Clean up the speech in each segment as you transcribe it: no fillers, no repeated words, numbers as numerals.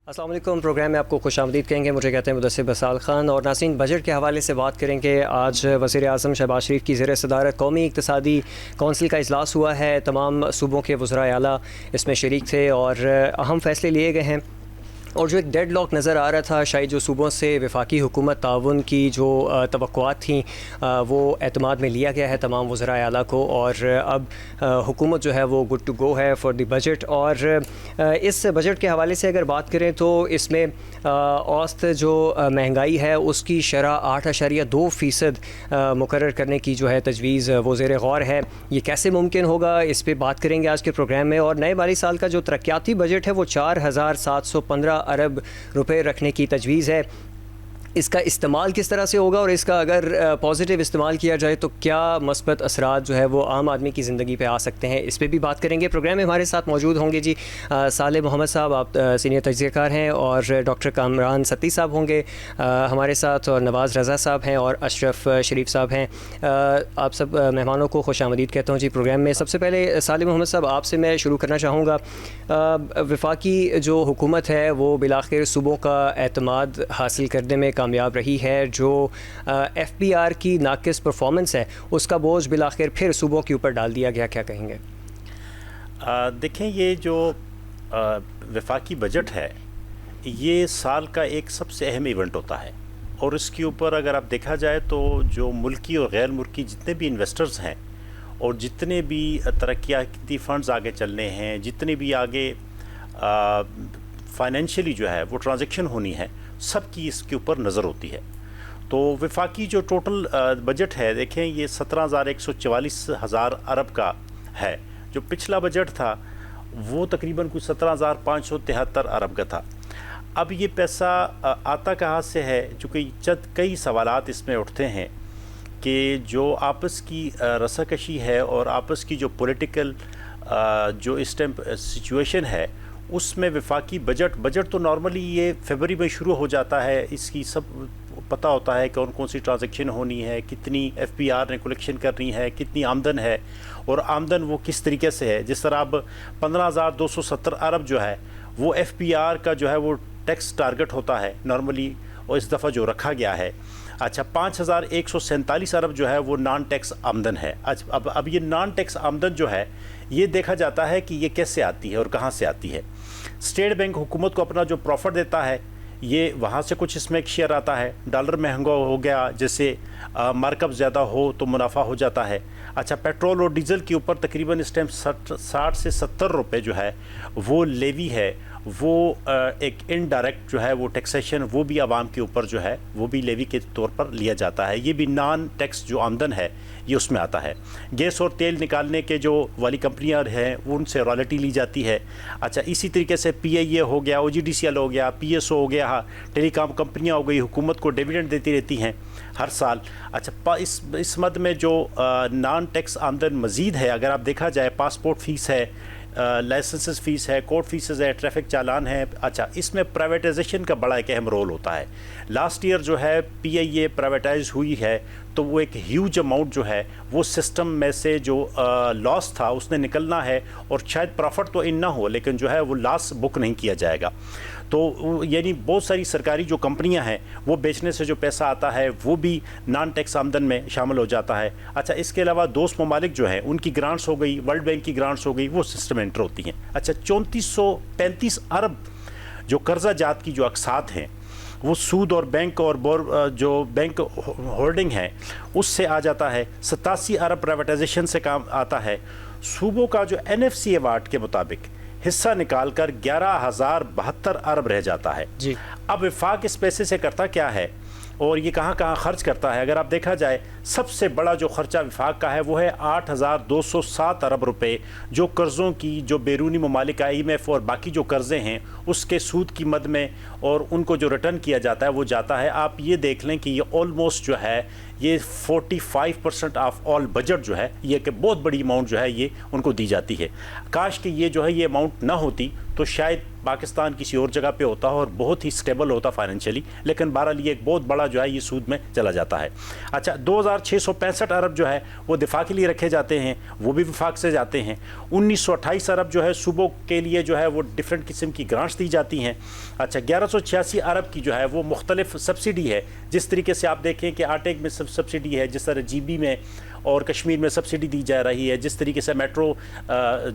السلام علیکم، پروگرام میں آپ کو خوش آمدید کہیں گے. مجھے کہتے ہیں مدثر بسال خان. اور ناظرین، بجٹ کے حوالے سے بات کریں کہ آج وزیر اعظم شہباز شریف کی زیر صدارت قومی اقتصادی کونسل کا اجلاس ہوا ہے. تمام صوبوں کے وزرائے اعلیٰ اس میں شریک تھے اور اہم فیصلے لیے گئے ہیں. اور جو ایک ڈیڈ لاک نظر آ رہا تھا شاید جو صوبوں سے وفاقی حکومت تعاون کی جو توقعات تھیں وہ اعتماد میں لیا گیا ہے تمام وزرائے اعلیٰ کو. اور اب حکومت جو ہے وہ گڈ ٹو گو ہے فار دی بجٹ. اور اس بجٹ کے حوالے سے اگر بات کریں تو اس میں اوسط جو مہنگائی ہے اس کی شرح 8.2% مقرر کرنے کی جو ہے تجویز وہ زیر غور ہے. یہ کیسے ممکن ہوگا، اس پہ بات کریں گے آج کے پروگرام میں. اور نئے مالی سال کا جو ترقیاتی بجٹ ہے وہ 4,715 ارب روپے رکھنے کی تجویز ہے. اس کا استعمال کس طرح سے ہوگا اور اس کا اگر پازیٹیو استعمال کیا جائے تو کیا مثبت اثرات جو ہے وہ عام آدمی کی زندگی پہ آ سکتے ہیں، اس پہ بھی بات کریں گے. پروگرام میں ہمارے ساتھ موجود ہوں گے صالح محمد صاحب، آپ سینئر تجزیہ کار ہیں، اور ڈاکٹر کامران ستی صاحب ہوں گے ہمارے ساتھ، اور نواز رضا صاحب ہیں، اور اشرف شریف صاحب ہیں. آپ سب مہمانوں کو خوش آمدید کہتا ہوں پروگرام میں. سب سے پہلے صالح محمد صاحب آپ سے میں شروع کرنا چاہوں گا. وفاقی جو حکومت ہے وہ بالآخر صوبوں کا اعتماد حاصل کرنے میں کامیاب رہی ہے. جو ایف پی آر کی ناقص پرفارمنس ہے اس کا بوجھ بالآخر پھر صوبوں کے اوپر ڈال دیا گیا، کیا کہیں گے؟ دیکھیں، یہ جو وفاقی بجٹ ہے یہ سال کا ایک سب سے اہم ایونٹ ہوتا ہے، اور اس کے اوپر اگر آپ دیکھا جائے تو جو ملکی اور غیر ملکی جتنے بھی انویسٹرز ہیں اور جتنے بھی ترقیاتی فنڈز آگے چلنے ہیں، جتنے بھی آگے فائنینشلی جو ہے وہ ٹرانزیکشن ہونی ہے، سب کی اس کے اوپر نظر ہوتی ہے. تو وفاقی جو ٹوٹل بجٹ ہے، دیکھیں یہ 17,144 ارب کا ہے. جو پچھلا بجٹ تھا وہ تقریباً کچھ 17,573 ارب کا تھا. اب یہ پیسہ آتا کہاں سے ہے؟ چونکہ کئی سوالات اس میں اٹھتے ہیں کہ جو آپس کی رساکشی ہے اور آپس کی جو پولیٹیکل جو اس ٹائم سچویشن ہے اس میں وفاقی بجٹ تو نارملی یہ فیبری میں شروع ہو جاتا ہے. اس کی سب پتہ ہوتا ہے کون کون سی ٹرانزیکشن ہونی ہے، کتنی ایف پی آر نے کلیکشن کرنی ہے، کتنی آمدن ہے، اور آمدن وہ کس طریقے سے ہے. جس طرح اب 15,270 ارب جو ہے وہ ایف پی آر کا جو ہے وہ ٹیکس ٹارگٹ ہوتا ہے نارملی، اور اس دفعہ جو رکھا گیا ہے. اچھا، 5,147 ارب جو ہے وہ نان ٹیکس آمدن ہے. اب یہ نان ٹیکس آمدن جو ہے یہ دیکھا جاتا ہے کہ یہ کیسے آتی ہے اور کہاں سے آتی ہے. اسٹیٹ بینک حکومت کو اپنا جو پروفٹ دیتا ہے یہ وہاں سے کچھ اس میں ایک شیئر آتا ہے. ڈالر مہنگا ہو گیا، جیسے مارک اپ زیادہ ہو تو منافع ہو جاتا ہے. اچھا، پیٹرول اور ڈیزل کے اوپر تقریباً اس ٹائم 60 سے 70 روپے جو ہے وہ لیوی ہے، وہ ایک انڈائریکٹ جو ہے وہ ٹیکسیشن وہ بھی عوام کے اوپر جو ہے وہ بھی لیوی کے طور پر لیا جاتا ہے. یہ بھی نان ٹیکس جو آمدن ہے یہ اس میں آتا ہے. گیس اور تیل نکالنے کے جو والی کمپنیاں ہیں ان سے رائلٹی لی جاتی ہے. اچھا، اسی طریقے سے پی آئی اے ہو گیا، او جی ڈی سی ایل ہو گیا، پی ایس او ہو گیا، ٹیلی کام کمپنیاں ہو گئی، حکومت کو ڈیویڈنڈ دیتی رہتی ہیں ہر سال. اچھا، اس مد میں جو نان ٹیکس آمدن مزید ہے اگر آپ دیکھا جائے، پاسپورٹ فیس ہے، لائسنسز فیس ہے، کورٹ فیسز ہے، ٹریفک چالان ہے. اچھا، اس میں پرائیویٹائزیشن کا بڑا ایک اہم رول ہوتا ہے. لاسٹ ایئر جو ہے پی آئی اے پرائیویٹائز ہوئی ہے تو وہ ایک ہیوج اماؤنٹ جو ہے وہ سسٹم میں سے جو لاس تھا اس نے نکلنا ہے، اور شاید پروفٹ تو ان نہ ہو لیکن جو ہے وہ لاس بک نہیں کیا جائے گا. تو یعنی بہت ساری سرکاری جو کمپنیاں ہیں وہ بیچنے سے جو پیسہ آتا ہے وہ بھی نان ٹیکس آمدن میں شامل ہو جاتا ہے. اچھا، اس کے علاوہ دوست ممالک جو ہیں ان کی گرانٹس ہو گئی، ورلڈ بینک کی گرانٹس ہو گئی، وہ سسٹم انٹر ہوتی ہیں. اچھا، 3435 ارب جو قرضہ جات کی جو اقساط ہیں وہ سود اور بینک اور جو بینک ہولڈنگ ہے اس سے آ جاتا ہے. 87 ارب پرائیویٹائزیشن سے کام آتا ہے. صوبوں کا جو این ایف سی ایوارڈ کے مطابق حصہ نکال کر 11,072 ارب رہ جاتا ہے. جی، اب وفاق اس پیسے سے کرتا کیا ہے اور یہ کہاں کہاں خرچ کرتا ہے؟ اگر آپ دیکھا جائے سب سے بڑا جو خرچہ وفاق کا ہے وہ ہے 8,207 ارب روپے، جو قرضوں کی جو بیرونی ممالک آئی ایم ایف اور باقی جو قرضے ہیں اس کے سود کی مد میں اور ان کو جو ریٹرن کیا جاتا ہے وہ جاتا ہے. آپ یہ دیکھ لیں کہ یہ آلموسٹ جو ہے یہ 45% آف آل بجٹ جو ہے یہ کہ بہت بڑی اماؤنٹ جو ہے یہ ان کو دی جاتی ہے. کاش کہ یہ جو ہے یہ اماؤنٹ نہ ہوتی تو شاید پاکستان کسی اور جگہ پہ ہوتا اور بہت ہی سٹیبل ہوتا فائنینشلی، لیکن بہرحال یہ ایک بہت بڑا جو ہے یہ سود میں چلا جاتا ہے۔ اچھا 2665 ارب جو ہے وہ دفاع کے لیے رکھے جاتے ہیں، وہ بھی وفاق سے جاتے ہیں۔ 1928 ارب جو ہے صوبوں کے لیے جو ہے وہ ڈفرینٹ قسم کی گرانٹس دی جاتی ہیں۔ اچھا 1186 ارب کی جو ہے وہ مختلف سبسڈی ہے، جس طریقے سے آپ دیکھیں کہ آٹے میں سبسڈی ہے، جس طرح جی بی میں اور کشمیر میں سبسڈی دی جا رہی ہے، جس طریقے سے میٹرو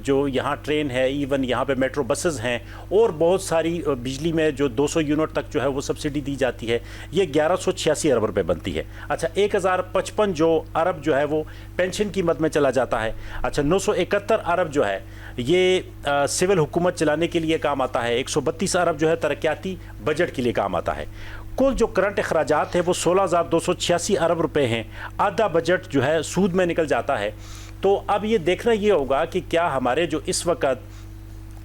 جو یہاں ٹرین ہے، ایون یہاں پہ میٹرو بسز ہیں، اور بہت ساری بجلی میں جو 200 یونٹ تک جو ہے وہ سبسڈی دی جاتی ہے، یہ 1186 ارب روپے بنتی ہے۔ اچھا 1055 جو ارب جو ہے وہ پینشن کی مد میں چلا جاتا ہے۔ اچھا 971 ارب جو ہے یہ سول حکومت چلانے کے لیے کام آتا ہے۔ 132 ارب جو ہے ترقیاتی بجٹ کے لیے کام آتا ہے۔ کل جو کرنٹ اخراجات ہیں وہ 16,286 ارب روپے ہیں۔ آدھا بجٹ جو ہے سود میں نکل جاتا ہے۔ تو اب یہ دیکھنا یہ ہوگا کہ کیا ہمارے جو اس وقت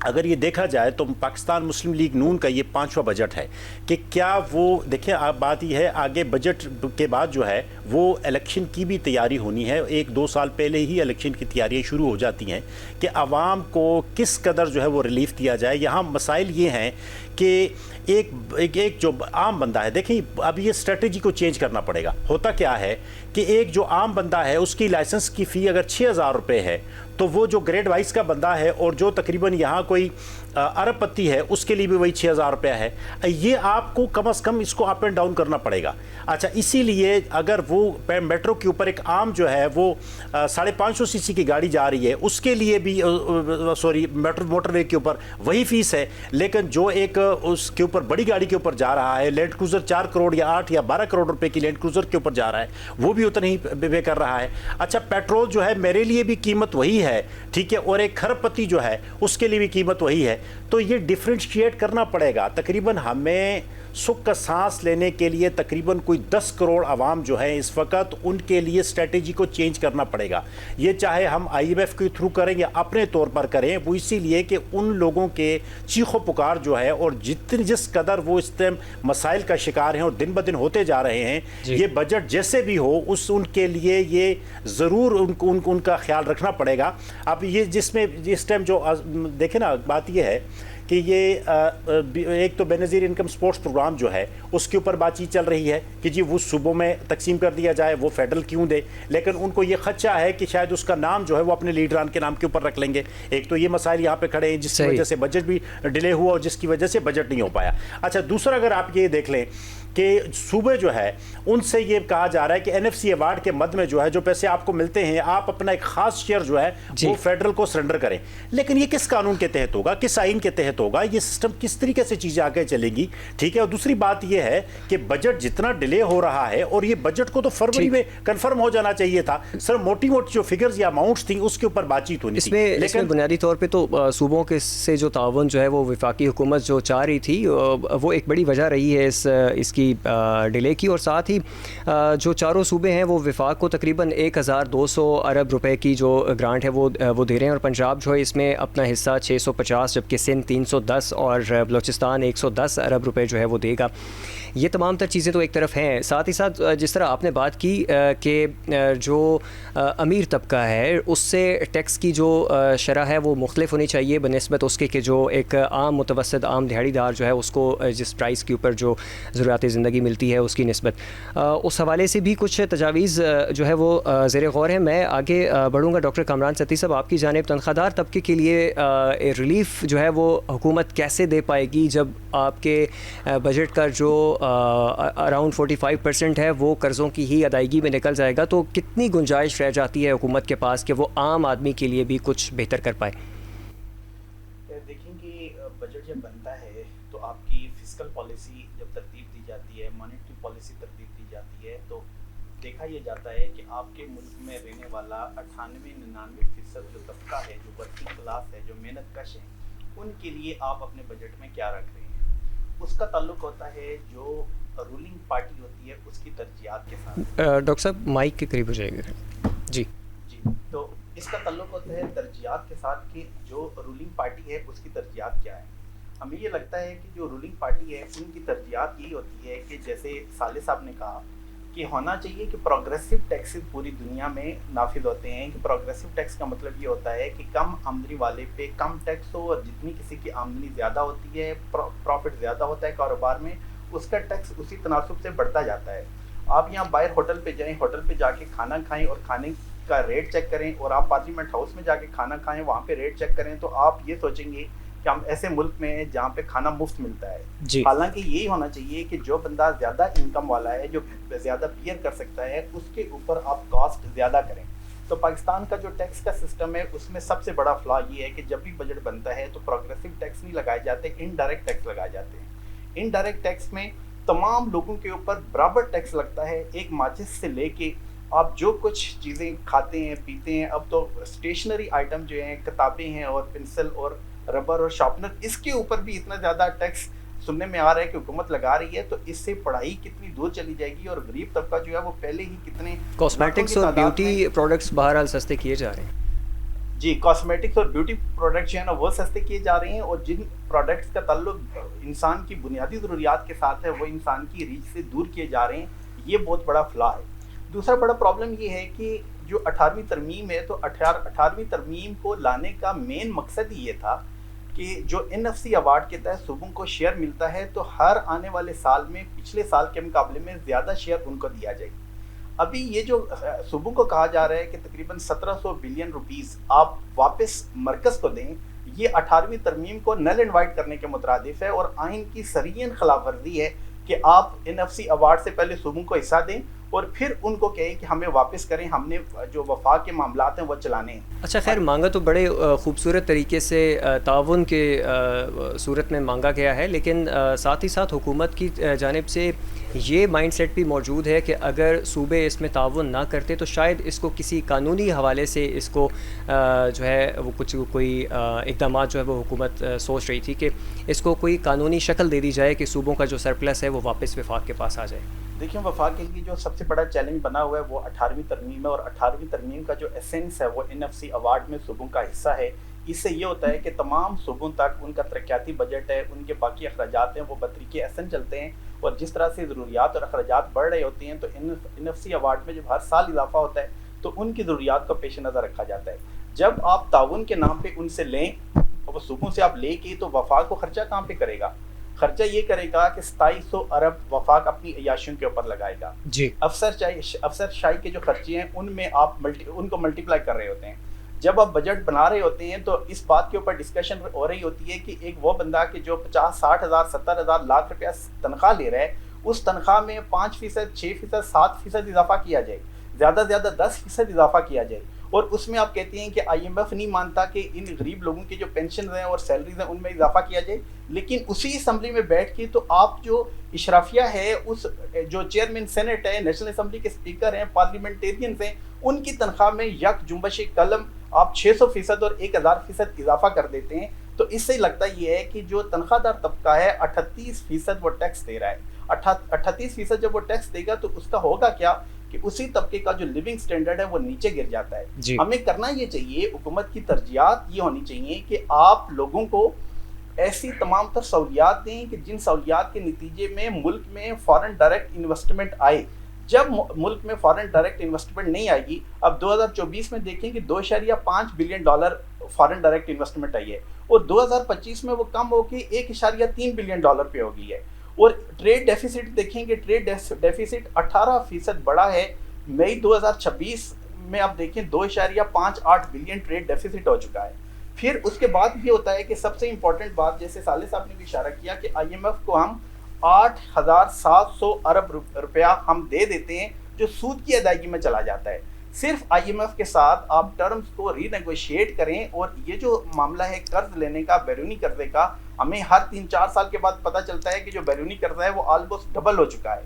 اگر یہ دیکھا جائے تو پاکستان مسلم لیگ نون کا یہ 5واں بجٹ ہے کہ کیا وہ دیکھیں، آپ بات یہ ہے آگے بجٹ کے بعد جو ہے وہ الیکشن کی بھی تیاری ہونی ہے۔ 1-2 سال پہلے ہی الیکشن کی تیاریاں شروع ہو جاتی ہیں کہ عوام کو کس قدر جو ہے وہ ریلیف دیا جائے۔ یہاں مسائل یہ ہیں کہ ایک جو عام بندہ ہے، دیکھیں اب یہ اسٹریٹجی کو چینج کرنا پڑے گا۔ ہوتا کیا ہے کہ ایک جو عام بندہ ہے اس کی لائسنس کی فی اگر 6,000 روپے ہے، تو وہ جو گریڈ وائز کا بندہ ہے اور جو تقریباً یہاں کوئی ارب پتی ہے اس کے لیے بھی وہی 6,000 روپیہ ہے۔ یہ آپ کو کم از کم اس کو اپ اینڈ ڈاؤن کرنا پڑے گا۔ اچھا اسی لیے اگر وہ میٹرو کے اوپر ایک عام جو ہے وہ 550 سی سی کی گاڑی جا رہی ہے، اس کے لیے بھی موٹر وے کے اوپر وہی فیس ہے، لیکن جو ایک اس کے اوپر بڑی گاڑی کے اوپر جا رہا ہے، لینڈ کروزر 4 کروڑ یا 8 یا 12 کروڑ روپے کی لینڈ کروزر کے اوپر جا رہا ہے، وہ بھی اتنا ہی پے کر رہا ہے۔ اچھا پیٹرول جو ہے میرے لیے بھی قیمت وہی ہے، ٹھیک ہے، اور ایک کھرب پتی جو ہے اس کے لیے بھی قیمت وہی ہے۔ تو یہ ڈیفرینشیٹ کرنا پڑے گا۔ تقریباً ہمیں سکھ کا سانس لینے کے لیے تقریباً کوئی 10 کروڑ عوام جو ہیں اس وقت، ان کے لیے اسٹریٹجی کو چینج کرنا پڑے گا۔ یہ چاہے ہم IMF کے تھرو کریں یا اپنے طور پر کریں، وہ اسی لیے کہ ان لوگوں کے چیخ و پکار جو ہے اور جس قدر وہ اس ٹائم مسائل کا شکار ہیں اور دن بدن ہوتے جا رہے ہیں، یہ بجٹ جیسے بھی ہو ان کے لیے یہ ضرور ان کا خیال رکھنا پڑے گا۔ اب یہ جس میں اس ٹائم جو دیکھیں نا، بات یہ ہے کہ یہ ایک تو بے نظیر انکم سپورٹس پروگرام جو ہے اس کے اوپر بات چیت چل رہی ہے کہ جی وہ صوبوں میں تقسیم کر دیا جائے، وہ فیڈرل کیوں دے، لیکن ان کو یہ خدشہ ہے کہ شاید اس کا نام جو ہے وہ اپنے لیڈران کے نام کے اوپر رکھ لیں گے۔ ایک تو یہ مسائل یہاں پہ کھڑے ہیں جس کی وجہ سے بجٹ بھی ڈیلے ہوا اور جس کی وجہ سے بجٹ نہیں ہو پایا۔ اچھا دوسرا اگر آپ یہ دیکھ لیں کہ صوبے جو ہے ان سے یہ کہا جا رہا ہے کہ NFC ایوارڈ کے مد میں جو ہے جو پیسے آپ کو ملتے ہیں، آپ اپنا ایک خاص شیئر جو ہے وہ فیڈرل کو سرنڈر کریں، لیکن یہ کس قانون کے تحت ہوگا، کس آئین کے تحت ہوگا، یہ سسٹم کس طریقے سے چیزیں آگے چلیں گی، ٹھیک ہے۔ اور دوسری بات یہ ہے کہ بجٹ جتنا ڈیلے ہو رہا ہے، اور یہ بجٹ کو تو فروری میں کنفرم ہو جانا چاہیے تھا، صرف موٹی موٹی جو فگرز یا اماؤنٹس تھیں اس کے اوپر بات چیت ہونی تھی، لیکن بنیادی طور پہ تو صوبوں کے سے جو تعاون جو ہے وہ وفاقی حکومت جو چاہ رہی تھی وہ ایک بڑی وجہ رہی ہے اس کی ڈیلے کی، اور ساتھ ہی جو چاروں صوبے ہیں وہ وفاق کو تقریباً 1,200 ارب روپے کی جو گرانٹ ہے وہ دے رہے ہیں، اور پنجاب جو ہے اس میں اپنا حصہ 650، جبکہ سندھ 310 اور بلوچستان 110 ارب روپے جو ہے وہ دے گا۔ یہ تمام تر چیزیں تو ایک طرف ہیں، ساتھ ہی ساتھ جس طرح آپ نے بات کی کہ جو امیر طبقہ ہے اس سے ٹیکس کی جو شرح ہے وہ مختلف ہونی چاہیے بنسبت اس کے کہ جو ایک عام متوسط عام دہاڑی دار جو ہے اس کو جس پرائز کے اوپر جو ضروریات زندگی ملتی ہے اس کی نسبت، اس حوالے سے بھی کچھ تجاویز جو ہے وہ زیر غور ہیں۔ میں آگے بڑھوں گا ڈاکٹر کامران ستی صاحب، آپ کی جانب تنخواہ دار طبقے کے لیے ریلیف جو ہے وہ حکومت کیسے دے پائے گی جب آپ کے بجٹ کا جو اراؤنڈ 45% ہے وہ قرضوں کی ہی ادائیگی میں نکل جائے گا، تو کتنی گنجائش رہ جاتی ہے حکومت کے پاس کہ وہ عام آدمی کے لیے بھی کچھ بہتر کر پائے؟ دیکھیں کہ بجٹ جب بنتا ہے تو آپ کی فسکل پالیسی جب ترتیب دی جاتی ہے، مانیٹری پالیسی ترتیب دی جاتی ہے، تو دیکھا یہ جاتا ہے کہ آپ کے ملک میں رہنے والا 98-99% جو طبقہ ہے، جو ورکنگ کلاس ہے، جو محنت کش ہیں، ان کے لیے آپ اپنے بجٹ میں کیا رکھ رہے ہیں۔ اس کا تعلق ہوتا ہے جو رولنگ پارٹی ہوتی ہے اس کی ترجیحات کے ساتھ۔ ڈاکٹر صاحب مائک کے قریب ہو جائے گا۔ جی تو اس کا تعلق ہوتا ہے ترجیحات کے ساتھ کہ جو رولنگ پارٹی ہے اس کی ترجیحات کیا ہے۔ ہمیں یہ لگتا ہے کہ جو رولنگ پارٹی ہے ان کی ترجیحات یہی ہوتی ہے کہ جیسے صالح صاحب نے کہا کہ ہونا چاہیے کہ پروگریسو ٹیکسز پوری دنیا میں نافذ ہوتے ہیں. کہ پروگریسو ٹیکس کا مطلب یہ ہوتا ہے کہ کم آمدنی والے پہ کم ٹیکس ہو, اور جتنی کسی کی آمدنی زیادہ ہوتی ہے, پروفٹ زیادہ ہوتا ہے کاروبار میں, اس کا ٹیکس اسی تناسب سے بڑھتا جاتا ہے. آپ یہاں باہر ہوٹل پہ جائیں, ہوٹل پہ جا کے کھانا کھائیں اور کھانے کا ریٹ چیک کریں, اور آپ پارلیمنٹ ہاؤس میں جا کے کھانا کھائیں, وہاں پہ ریٹ چیک کریں, تو آپ یہ سوچیں گے کہ ہم ایسے ملک میں ہیں جہاں پہ کھانا مفت ملتا ہے. جی. حالانکہ یہی ہونا چاہیے کہ جو بندہ زیادہ انکم والا ہے, جو زیادہ بیئر کر سکتا ہے, اس کے اوپر آپ کاسٹ زیادہ کریں. تو پاکستان کا جو ٹیکس کا سسٹم ہے اس میں سب سے بڑا فلا یہ ہے کہ جب بھی بجٹ بنتا ہے تو پروگریسو ٹیکس نہیں لگائے جاتے, انڈائریکٹ ٹیکس لگائے جاتے ہیں. انڈائریکٹ ٹیکس میں تمام لوگوں کے اوپر برابر ٹیکس لگتا ہے, ایک ماچس سے لے کے آپ جو کچھ چیزیں کھاتے ہیں پیتے ہیں. اب تو اسٹیشنری آئٹم جو ہیں, کتابیں ہیں اور پنسل اور ربر اور شارپنر, اس کے اوپر بھی اتنا زیادہ ٹیکس سننے میں آ رہا ہے کہ حکومت لگا رہی ہے. تو اس سے پڑھائی کتنی دور چلی جائے گی, اور غریب طبقہ جو ہے وہ پہلے ہی کتنے کاسمیٹکس اور بیوٹی پروڈکٹس بہرحال سستے کیے جا رہے ہیں. جی, کاسمیٹکس اور بیوٹی پروڈکٹس جو ہے نا وہ سستے کیے جا رہے ہیں, اور جن پروڈکٹس کا تعلق انسان کی بنیادی ضروریات کے ساتھ ہے وہ انسان کی ریچ سے دور کیے جا رہے ہیں. یہ بہت بڑا فلا ہے. دوسرا بڑا پرابلم یہ ہے کہ جو 18ویں ترمیم ہے, تو 18ویں ترمیم کو لانے کا مین مقصد ہی یہ تھا کہ جو NFC ایوارڈ کے تحت صوبوں کو شیئر ملتا ہے, تو ہر آنے والے سال میں پچھلے سال کے مقابلے میں زیادہ شیئر ان کو دیا جائے. ابھی یہ جو صوبوں کو کہا جا رہا ہے کہ تقریباً 1700 بلین روپیز آپ واپس مرکز کو دیں, یہ 18ویں ترمیم کو نل اینڈ وائڈ کرنے کے مترادف ہے, اور آئین کی صریحاً خلاف ورزی ہے کہ آپ NFC ایوارڈ سے پہلے صوبوں کو حصہ دیں اور پھر ان کو کہیں کہ ہمیں واپس کریں, ہم نے جو وفاق کے معاملات ہیں وہ چلانے ہیں. اچھا خیر, مانگا تو بڑے خوبصورت طریقے سے تعاون کے صورت میں مانگا گیا ہے, لیکن ساتھ ہی ساتھ حکومت کی جانب سے یہ مائنڈ سیٹ بھی موجود ہے کہ اگر صوبے اس میں تعاون نہ کرتے تو شاید اس کو کسی قانونی حوالے سے اس کو جو ہے وہ کچھ کوئی اقدامات جو ہے وہ حکومت سوچ رہی تھی کہ اس کو کوئی قانونی شکل دے دی جائے کہ صوبوں کا جو سرپلس ہے وہ واپس وفاق کے پاس آ جائے. دیکھیں, وفاق کے لیے جو سب سے بڑا چیلنج بنا ہوا ہے وہ 18ویں ترمیم ہے, اور 18ویں ترمیم کا جو ایسنس ہے وہ NFC ایوارڈ میں صوبوں کا حصہ ہے. اس سے یہ ہوتا ہے کہ تمام صوبوں تک ان کا ترقیاتی بجٹ ہے, ان کے باقی اخراجات ہیں, وہ بطریقے ایسن چلتے ہیں, اور جس طرح سے ضروریات اور اخراجات بڑھ رہے ہوتے ہیں تو NFC ایوارڈ میں جب ہر سال اضافہ ہوتا ہے تو ان کی ضروریات کو پیش نظر رکھا جاتا ہے. جب آپ تعاون کے نام پہ ان سے لیں, اور وہ صوبوں سے آپ لے کے, تو وفاق کو خرچہ کہاں پہ کرے گا؟ خرچہ یہ کرے گا کہ 2700 ارب وفاق اپنی عیاشیوں کے اوپر لگائے گا. جی, افسر شاہی کے جو خرچے ہیں ان میں آپ ان کو ملٹیپلائی کر رہے ہوتے ہیں. جب آپ بجٹ بنا رہے ہوتے ہیں تو اس بات کے اوپر ڈسکشن ہو رہی ہوتی ہے کہ ایک وہ بندہ کہ جو 50-60 ہزار 70 ہزار لاکھ روپیہ تنخواہ لے رہا ہے, اس تنخواہ میں 5%, 6%, 7% اضافہ کیا جائے, زیادہ سے زیادہ 10% اضافہ کیا جائے. اور اس میں آپ کہتے ہیں کہ IMF نہیں مانتا کہ ان غریب لوگوں کے جو پینشنز ہیں اور سیلریز ہیں ان میں اضافہ کیا جائے, لیکن اسی اسمبلی میں بیٹھ کے تو آپ جو اشرافیہ ہے, اس جو چیئرمین سینٹ ہے, نیشنل اسمبلی کے اسپیکر ہیں, پارلیمنٹیرینز ہیں, ان کی تنخواہ میں یک جنبش قلم آپ 600% اور 1000% اضافہ کر دیتے ہیں. تو اس سے لگتا یہ ہے کہ جو تنخواہ دار طبقہ ہے 38% وہ ٹیکس دے رہا ہے. 38% جب وہ ٹیکس دے گا تو اس کا ہوگا کیا کہ اسی طبقے کا جو لیونگ سٹینڈرڈ ہے وہ نیچے گر جاتا ہے. جی. ہمیں کرنا یہ چاہیے, حکومت کی ترجیحات یہ ہونی چاہیے کہ آپ لوگوں کو ایسی تمام تر سہولیات دیں کہ جن سہولیات کے نتیجے میں ملک میں فارن ڈائریکٹ انویسٹمنٹ آئے. جب ملک میں فارن ڈائریکٹ انویسٹمنٹ نہیں آئے گی, اب 2024 میں دیکھیں کہ $2.5 بلین فارن ڈائریکٹ انویسٹمنٹ آئی ہے, اور 2025 میں وہ کم ہو کے $1.3 بلین پہ ہو گئی ہے. اور ٹریڈ ڈیفیسٹ دیکھیں گے, ٹریڈ ڈیفیسٹ 18% بڑا ہے. مئی 2026 میں آپ دیکھیں 2.58 بلین ٹریڈ ڈیفیسٹ ہو چکا ہے. پھر اس کے بعد یہ ہوتا ہے کہ سب سے امپورٹنٹ بات, جیسے صالح صاحب نے بھی اشارہ کیا کہ IMF کو ہم 8700 ارب روپیہ ہم دے دیتے ہیں جو سود کی ادائیگی میں چلا جاتا ہے. صرف IMF کے ساتھ آپ ٹرمز کو ری نیگوشیٹ کریں, اور یہ جو معاملہ ہے قرض لینے کا, بیرونی قرضے کا, ہمیں ہر 3-4 سال کے بعد پتہ چلتا ہے کہ جو بیرونی قرضہ ہے وہ آلموسٹ ڈبل ہو چکا ہے.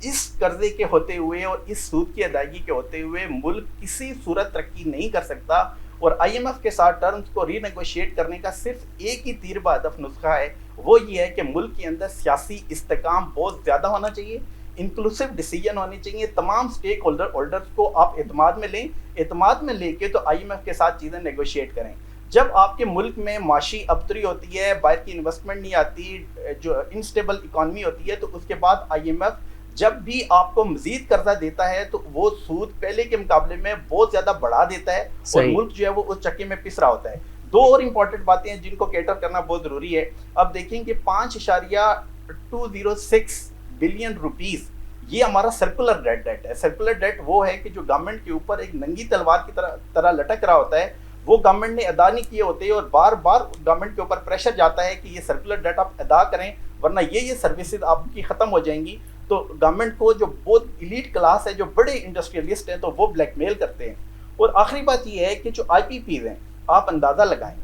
اس قرضے کے ہوتے ہوئے اور اس سود کی ادائیگی کے ہوتے ہوئے ملک کسی صورت ترقی نہیں کر سکتا, اور IMF کے ساتھ ٹرمز کو ری نیگوشیٹ کرنے کا صرف ایک ہی تیر بہ ہدف نسخہ ہے, وہ یہ ہے کہ ملک کے اندر سیاسی استحکام بہت زیادہ ہونا چاہیے, انکلوسیو ڈیسیجن ہونے چاہیے, تمام سٹیک ہولڈرز کو آپ اعتماد میں لیں, اعتماد میں لے کے تو IMF کے ساتھ چیزیں نیگوشیٹ کریں. جب آپ کے ملک میں معاشی ابتری ہوتی ہے, باہر کی انویسٹمنٹ نہیں آتی, جو انسٹیبل اکانومی ہوتی ہے, تو اس کے بعد IMF جب بھی آپ کو مزید قرضہ دیتا ہے تو وہ سود پہلے کے مقابلے میں بہت زیادہ بڑھا دیتا ہے اور ملک جو ہے وہ اس چکے میں پس رہا ہوتا ہے. دو اور امپورٹنٹ باتیں ہیں جن کو کیٹر کرنا بہت ضروری ہے. اب دیکھیں کہ 5.206 بلین روپیز یہ ہمارا سرکولر ڈیٹ ہے. سرکولر ڈیٹ وہ ہے کہ جو گورنمنٹ کے اوپر ایک ننگی تلوار کی طرح لٹک رہا ہوتا ہے, وہ گورنمنٹ نے ادا نہیں کیے ہوتے اور بار بار گورنمنٹ کے اوپر پریشر جاتا ہے کہ یہ سرکولر ڈیٹ آپ ادا کریں ورنہ یہ سروسز آپ کی ختم ہو جائیں گی. تو گورنمنٹ کو جو بہت ایلیٹ کلاس ہے, جو بڑے انڈسٹریلسٹ ہیں, تو وہ بلیک میل کرتے ہیں. اور آخری بات یہ ہے کہ جو آئی پی پیز ہیں, آپ اندازہ لگائیں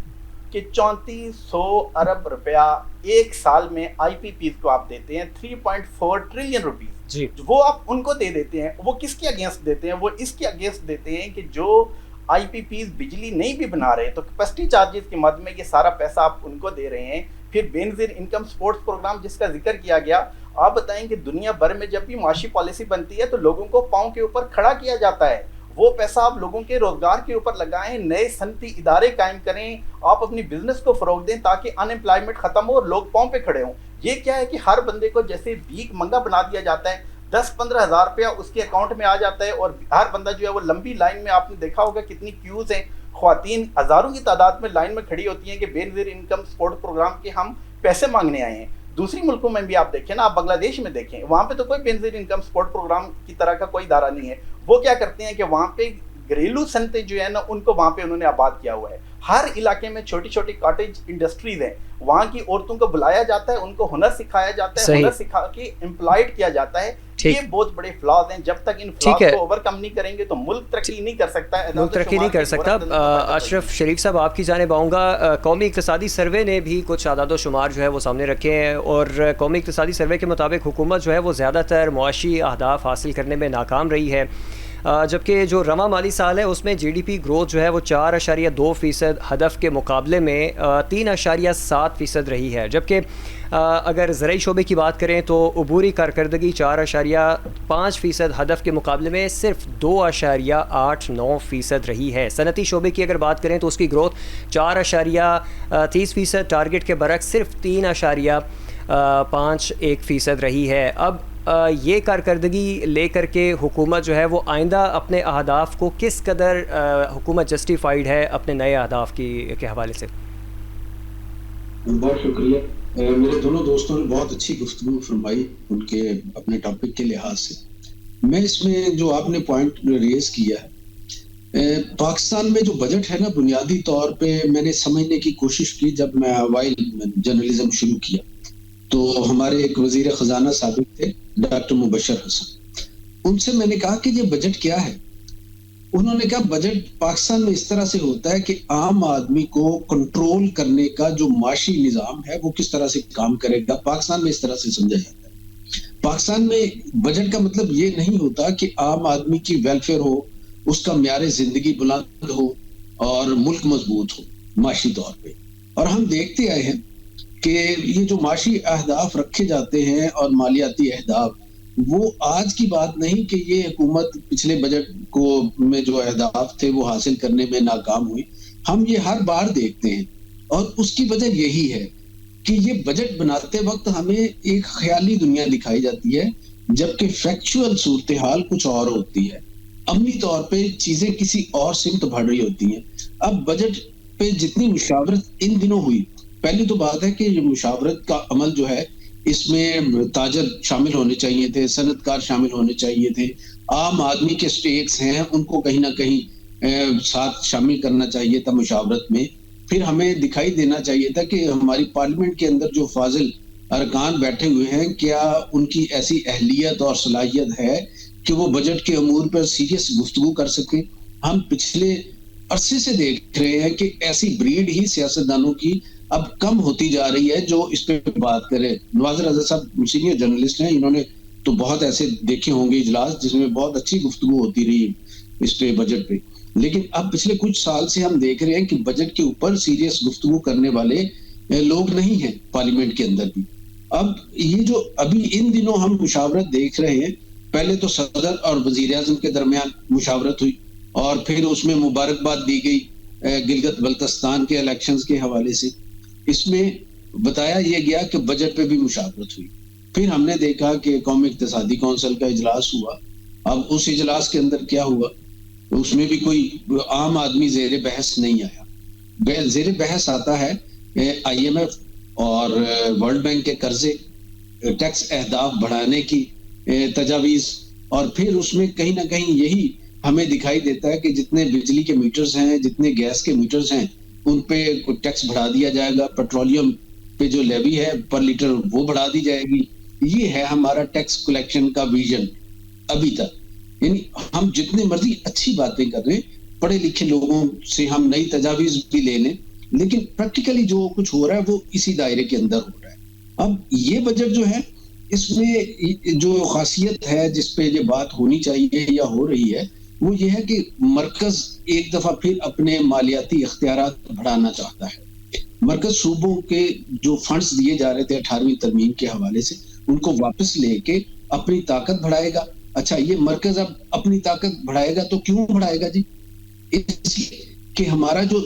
کہ 3400 ارب روپیہ ایک سال میں آئی پی پیز کو آپ دیتے ہیں, 3.4 ٹریلین روپیز جی. وہ آپ ان کو دے دیتے ہیں. وہ کس کے اگینسٹ دیتے ہیں؟ وہ اس کے اگینسٹ دیتے ہیں کہ جو آئی پی پیز بجلی نہیں بھی بنا رہے تو کیپیسٹی چارجز کے مد میں یہ سارا پیسہ آپ ان کو دے رہے ہیں. پھر بے نظیر انکم سپورٹس پروگرام جس کا ذکر کیا گیا, آپ بتائیں کہ دنیا بھر میں جب بھی معاشی پالیسی بنتی ہے تو لوگوں کو پاؤں کے اوپر کھڑا کیا جاتا ہے. وہ پیسہ آپ لوگوں کے روزگار کے اوپر لگائیں, نئے صنعتی ادارے قائم کریں, آپ اپنی بزنس کو فروغ دیں تاکہ ان امپلائمنٹ ختم ہو اور لوگ پاؤں پہ کھڑے ہوں. یہ کیا ہے کہ ہر بندے کو جیسے بھیک منگا بنا دیا جاتا ہے, 10-15 ہزار روپیہ اس کے اکاؤنٹ میں آ جاتا ہے اور ہر بندہ جو ہے وہ لمبی لائن میں, آپ نے دیکھا ہوگا کتنی کیوز ہیں, خواتین ہزاروں کی تعداد میں لائن میں کھڑی ہوتی ہیں کہ بے نظیر انکم سپورٹ پروگرام کے ہم پیسے مانگنے آئے ہیں. دوسری ملکوں میں بھی آپ دیکھیں نا, آپ بنگلہ دیش میں دیکھیں, وہاں پہ تو کوئی بے نظیر انکم سپورٹ پروگرام کی طرح کا کوئی ادارہ نہیں ہے. وہ کیا کرتے ہیں کہ وہاں پہ گھریلو صنعتیں جو ہے نا ان کو وہاں پہ انہوں نے آباد کیا ہوا ہے. ہر علاقے میں چھوٹی چھوٹی کاٹیج انڈسٹریز ہیں, وہاں کی عورتوں کو بلایا جاتا ہے, ان کو ہنر سکھایا جاتا ہے, ہنر سکھا کے امپلائڈ کیا جاتا ہے. یہ بہت بڑے فلاز ہیں. جب تک ان فلاز کو اوور کم نہیں کریں گے تو ملک ترقی نہیں کر سکتا. ملک ترقی نہیں کر سکتا. اشرف شریف صاحب, آپ کی جانب آؤں گا. قومی اقتصادی سروے نے بھی کچھ اعداد و شمار جو ہے وہ سامنے رکھے ہیں اور قومی اقتصادی سروے کے مطابق حکومت جو ہے وہ زیادہ تر معاشی اہداف حاصل کرنے میں ناکام رہی ہے, جبکہ جو رواں مالی سال ہے اس میں جی ڈی پی گروتھ جو ہے وہ 4.2% ہدف کے مقابلے میں 3.7% رہی ہے. جبکہ اگر زرعی شعبے کی بات کریں تو عبوری کارکردگی 4.5% ہدف کے مقابلے میں صرف 2.89% رہی ہے. صنعتی شعبے کی اگر بات کریں تو اس کی گروتھ 4.30%, ٹارگٹ کے برعکس صرف 3.51% رہی ہے. اب یہ کارکردگی لے کر کے حکومت جو ہے وہ آئندہ اپنے اہداف کو کس قدر حکومت جسٹیفائیڈ ہے اپنے نئے اہداف کے حوالے سے؟ بہت شکریہ. میرے دونوں دوستوں نے بہت اچھی گفتگو فرمائی ان کے اپنے ٹاپک کے لحاظ سے. میں اس میں جو آپ نے پوائنٹ ریز کیا ہے, پاکستان میں جو بجٹ ہے نا, بنیادی طور پہ میں نے سمجھنے کی کوشش کی جب میں اوائل جرنلزم شروع کیا تو ہمارے ایک وزیر خزانہ سابق تھے ڈاکٹر مبشر حسن, ان سے میں نے کہا کہ یہ بجٹ کیا ہے. انہوں نے کہا بجٹ پاکستان میں اس طرح سے ہوتا ہے کہ عام آدمی کو کنٹرول کرنے کا جو معاشی نظام ہے وہ کس طرح سے کام کرے گا, پاکستان میں اس طرح سے سمجھا جاتا ہے. پاکستان میں بجٹ کا مطلب یہ نہیں ہوتا کہ عام آدمی کی ویلفیئر ہو, اس کا معیار زندگی بلند ہو اور ملک مضبوط ہو معاشی طور پہ. اور ہم دیکھتے آئے ہیں کہ یہ جو معاشی اہداف رکھے جاتے ہیں اور مالیاتی اہداف, وہ آج کی بات نہیں کہ یہ حکومت پچھلے بجٹ کو میں جو اہداف تھے وہ حاصل کرنے میں ناکام ہوئی. ہم یہ ہر بار دیکھتے ہیں اور اس کی وجہ یہی ہے کہ یہ بجٹ بناتے وقت ہمیں ایک خیالی دنیا دکھائی جاتی ہے جبکہ فیکچوئل صورتحال کچھ اور ہوتی ہے. عملی طور پہ چیزیں کسی اور سمت بڑھ رہی ہوتی ہیں. اب بجٹ پہ جتنی مشاورت ان دنوں ہوئی, پہلی تو بات ہے کہ یہ مشاورت کا عمل جو ہے اس میں تاجر شامل ہونے چاہیے تھے, صنعت کار شامل ہونے چاہیے تھے, عام آدمی کے سٹیکس ہیں ان کو کہیں نہ کہیں ساتھ شامل کرنا چاہیے تھا مشاورت میں. پھر ہمیں دکھائی دینا چاہیے تھا کہ ہماری پارلیمنٹ کے اندر جو فاضل ارکان بیٹھے ہوئے ہیں کیا ان کی ایسی اہلیت اور صلاحیت ہے کہ وہ بجٹ کے امور پر سیریس گفتگو کر سکیں. ہم پچھلے عرصے سے دیکھ رہے ہیں کہ ایسی بریڈ ہی سیاستدانوں کی اب کم ہوتی جا رہی ہے جو اس پہ بات کرے. نواز رضا صاحب سینئر جرنلسٹ ہیں, انہوں نے تو بہت ایسے دیکھے ہوں گے اجلاس جس میں بہت اچھی گفتگو ہوتی رہی اس پہ بجٹ پہ, لیکن اب پچھلے کچھ سال سے ہم دیکھ رہے ہیں کہ بجٹ کے اوپر سیریس گفتگو کرنے والے لوگ نہیں ہیں پارلیمنٹ کے اندر بھی. اب یہ جو ابھی ان دنوں ہم مشاورت دیکھ رہے ہیں, پہلے تو صدر اور وزیر اعظم کے درمیان مشاورت ہوئی اور پھر اس میں مبارکباد دی گئی گلگت بلتستان کے الیکشنز کے حوالے سے. اس میں بتایا یہ گیا کہ بجٹ پہ بھی مشاورت ہوئی. پھر ہم نے دیکھا کہ قومی اقتصادی کونسل کا اجلاس ہوا. اب اس اجلاس کے اندر کیا ہوا, اس میں بھی کوئی عام آدمی زیر بحث نہیں آیا. زیر بحث آتا ہے آئی ایم ایف اور ورلڈ بینک کے قرضے, ٹیکس اہداف بڑھانے کی تجاویز, اور پھر اس میں کہیں نہ کہیں یہی ہمیں دکھائی دیتا ہے کہ جتنے بجلی کے میٹرز ہیں, جتنے گیس کے میٹرز ہیں, ان پہ ٹیکس بڑھا دیا جائے گا. پیٹرولیم پہ جو لیوی ہے پر لیٹر وہ بڑھا دی جائے گی. یہ ہے ہمارا ٹیکس کلیکشن کا ویژن ابھی تک. یعنی ہم جتنے مرضی اچھی باتیں کر رہے ہیں, پڑھے لکھے لوگوں سے ہم نئی تجاویز بھی لے لیں, لیکن پریکٹیکلی جو کچھ ہو رہا ہے وہ اسی دائرے کے اندر ہو رہا ہے. اب یہ بجٹ جو ہے, اس میں جو خاصیت ہے جس پہ یہ بات ہونی چاہیے یا ہو رہی ہے, وہ یہ ہے کہ مرکز ایک دفعہ پھر اپنے مالیاتی اختیارات بڑھانا چاہتا ہے. مرکز صوبوں کے جو فنڈز دیے جا رہے تھے 18ویں ترمیم کے حوالے سے, ان کو واپس لے کے اپنی طاقت بڑھائے گا. اچھا, یہ مرکز اب اپنی طاقت بڑھائے گا تو کیوں بڑھائے گا جی؟ اس لیے کہ ہمارا جو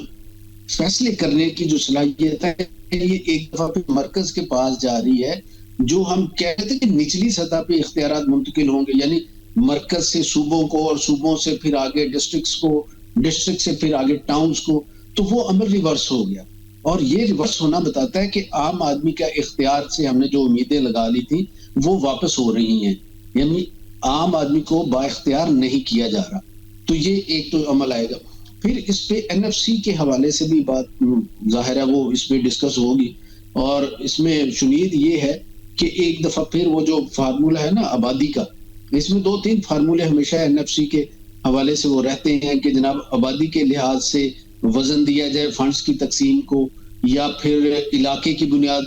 فیصلے کرنے کی جو صلاحیت ہے یہ ایک دفعہ پہ مرکز کے پاس جا رہی ہے. جو ہم کہتے ہیں کہ نچلی سطح پہ اختیارات منتقل ہوں گے, یعنی مرکز سے صوبوں کو اور صوبوں سے پھر آگے ڈسٹرکٹس کو, ڈسٹرکٹ سے پھر آگے ٹاؤنز کو, تو وہ عمل ریورس ہو گیا. اور یہ ریورس ہونا بتاتا ہے کہ عام آدمی کا اختیار سے ہم نے جو امیدیں لگا لی تھی وہ واپس ہو رہی ہیں. یعنی عام آدمی کو با اختیار نہیں کیا جا رہا. تو یہ ایک تو عمل آئے گا. پھر اس پہ این ایف سی کے حوالے سے بھی بات ظاہر ہے وہ اس پہ ڈسکس ہوگی, اور اس میں شنید یہ ہے کہ ایک دفعہ پھر وہ جو فارمولہ ہے نا آبادی کا, اس میں 2-3 فارمولے ہمیشہ این ایف سی کے حوالے سے وہ رہتے ہیں کہ جناب آبادی کے لحاظ سے وزن دیا جائے فنڈز کی تقسیم کو, یا پھر علاقے کی بنیاد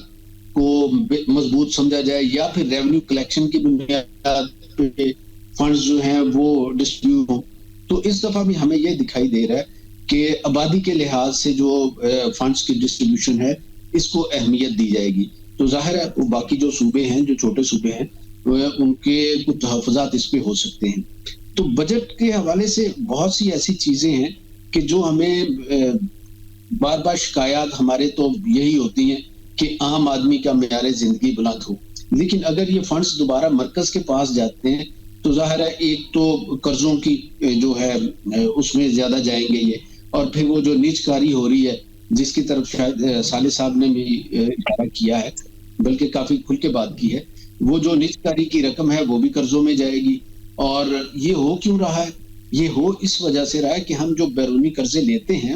کو مضبوط سمجھا جائے, یا پھر ریونیو کلیکشن کی بنیاد پہ فنڈز جو ہیں وہ ڈسٹریبیوٹ ہوں. تو اس دفعہ بھی ہمیں یہ دکھائی دے رہا ہے کہ آبادی کے لحاظ سے جو فنڈز کی ڈسٹریبیوشن ہے اس کو اہمیت دی جائے گی. تو ظاہر ہے باقی جو صوبے ہیں, جو چھوٹے صوبے ہیں, ان کے کچھ تحفظات اس پہ ہو سکتے ہیں. تو بجٹ کے حوالے سے بہت سی ایسی چیزیں ہیں کہ جو ہمیں بار بار شکایات ہمارے تو یہی ہوتی ہیں کہ عام آدمی کا معیار زندگی بلند ہو. لیکن اگر یہ فنڈز دوبارہ مرکز کے پاس جاتے ہیں تو ظاہر ہے ایک تو قرضوں کی جو ہے اس میں زیادہ جائیں گے یہ, اور پھر وہ جو نیچ کاری ہو رہی ہے جس کی طرف شاید صالح صاحب نے بھی اشارہ کیا ہے, بلکہ کافی کھل کے بات کی ہے, وہ جو نیچ کاری کی رقم ہے وہ بھی قرضوں میں جائے گی. اور یہ ہو کیوں رہا ہے؟ یہ ہو اس وجہ سے رہا ہے کہ ہم جو بیرونی قرضے لیتے ہیں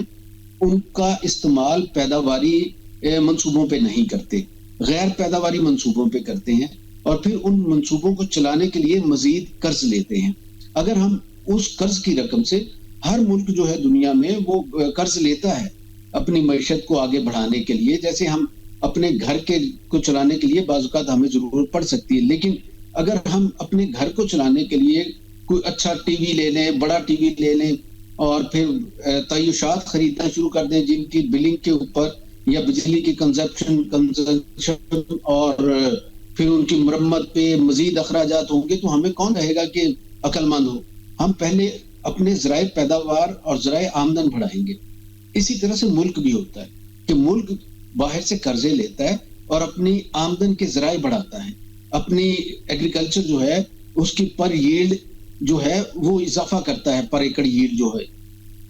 ان کا استعمال پیداواری منصوبوں پہ نہیں کرتے, غیر پیداواری منصوبوں پہ کرتے ہیں, اور پھر ان منصوبوں کو چلانے کے لیے مزید قرض لیتے ہیں. اگر ہم اس قرض کی رقم سے, ہر ملک جو ہے دنیا میں وہ قرض لیتا ہے اپنی معیشت کو آگے بڑھانے کے لیے, جیسے ہم اپنے گھر کے کو چلانے کے لیے بعض اوقات ہمیں ضرورت پڑ سکتی ہے, لیکن اگر ہم اپنے گھر کو چلانے کے لیے کوئی اچھا ٹی وی لے لیں, بڑا ٹی وی لے لیں, اور پھر تعیشات خریدنا شروع کر دیں جن کی بلنگ کے اوپر یا بجلی کی کنزمپشن اور پھر ان کی مرمت پہ مزید اخراجات ہوں گے, تو ہمیں کون رہے گا کہ عقل مند ہو؟ ہم پہلے اپنے ذرائع پیداوار اور ذرائع آمدن بڑھائیں گے. اسی طرح سے ملک بھی ہوتا ہے کہ ملک باہر سے قرضے لیتا ہے اور اپنی آمدن کے ذرائع بڑھاتا ہے, اپنی ایگریکلچر جو ہے اس کی پر ییلڈ جو ہے وہ اضافہ کرتا ہے, پر ایکڑ ییلڈ جو ہے.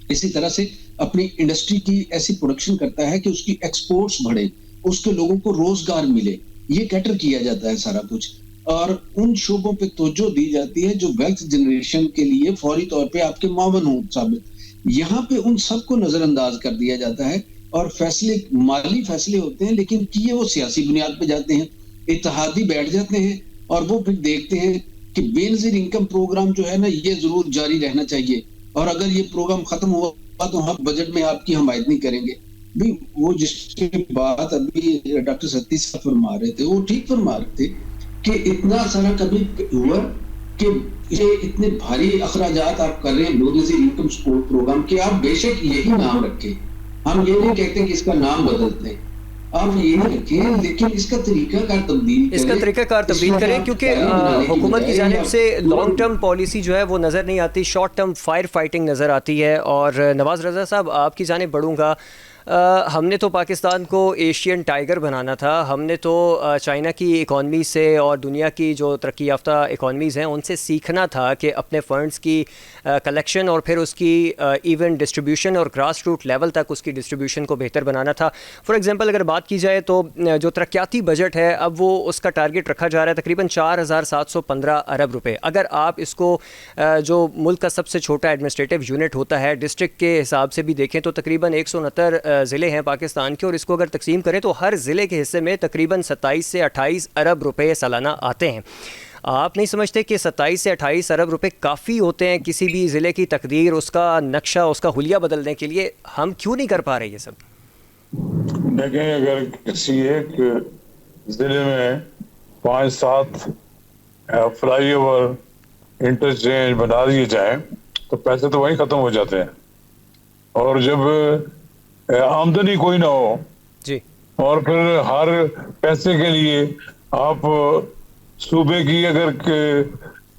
اسی طرح سے اپنی انڈسٹری کی ایسی پروڈکشن کرتا ہے کہ اس کی ایکسپورٹس بڑھے, اس کے لوگوں کو روزگار ملے. یہ کیٹر کیا جاتا ہے سارا کچھ, اور ان شعبوں پہ توجہ دی جاتی ہے جو ویلتھ جنریشن کے لیے فوری طور پہ آپ کے معاون ہوں ثابت. یہاں پہ ان سب کو نظر انداز کر دیا جاتا ہے, اور فیصلے مالی فیصلے ہوتے ہیں لیکن کیے وہ سیاسی بنیاد پہ جاتے ہیں. اتحادی بیٹھ جاتے ہیں اور وہ پھر دیکھتے ہیں کہ بے نظیر انکم پروگرام جو ہے نا یہ ضرور جاری رہنا چاہیے, اور اگر یہ پروگرام ختم ہوا تو ہم بجٹ میں آپ کی حمایت نہیں کریں گے. بھی وہ جس کی بات ابھی ڈاکٹر ستی صاحب فرما رہے تھے وہ ٹھیک فرما رہے تھے کہ اتنا سارا کبھی ہوا کہ یہ اتنے بھاری اخراجات آپ کر رہے ہیں بے نظیر انکم سپورٹ پروگرام کے, آپ بے شک یہی نام رکھیں, ہم یہ نہیں کہتے کہ اس کا نام بدلتے ہیں, آپ یہ نہیں رکھیں, لیکن اس کا طریقہ کار تبدیل کریں, کیونکہ حکومت کی جانب سے لانگ ٹرم پالیسی جو ہے وہ نظر نہیں آتی, شارٹ ٹرم فائر فائٹنگ نظر آتی ہے. اور نواز رضا صاحب آپ کی جانب بڑھوں گا, ہم نے تو پاکستان کو ایشین ٹائیگر بنانا تھا. ہم نے تو چائنا کی اکانومی سے اور دنیا کی جو ترقی یافتہ اکانومیز ہیں ان سے سیکھنا تھا کہ اپنے فنڈز کی کلیکشن اور پھر اس کی ایون ڈسٹریبیوشن اور گراس روٹ لیول تک اس کی ڈسٹریبیوشن کو بہتر بنانا تھا. فار ایگزامپل اگر بات کی جائے تو جو ترقیاتی بجٹ ہے اب وہ اس کا ٹارگیٹ رکھا جا رہا ہے تقریباً 4715 ارب روپے. اگر آپ اس کو جو ملک کا سب سے چھوٹا ایڈمنسٹریٹو یونٹ ہوتا ہے ڈسٹرکٹ کے حساب سے بھی دیکھیں تو تقریباً 169 ضلع ہیں پاکستان کے, اور اس کو اگر تقسیم کریں تو ہر ضلع کے حصے میں تقریباً 27 سے 28 ارب روپے سالانہ آتے ہیں. آپ نہیں سمجھتے کہ 27 سے 28 ارب روپے کافی ہوتے ہیں کسی بھی ضلع کی تقدیر, اس کا نقشہ, اس کا حلیہ بدلنے کے لیے؟ ہم کیوں نہیں کر پا رہے یہ سب؟ دیکھیں, اگر کسی ایک ضلع میں 5-7 فلائی اوور انٹرچینج بنا دیے جائیں تو پیسے تو وہیں ختم ہو جاتے ہیں, اور جب آمدنی کوئی نہ ہو جی, اور پھر ہر پیسے کے لیے آپ صوبے کی اگر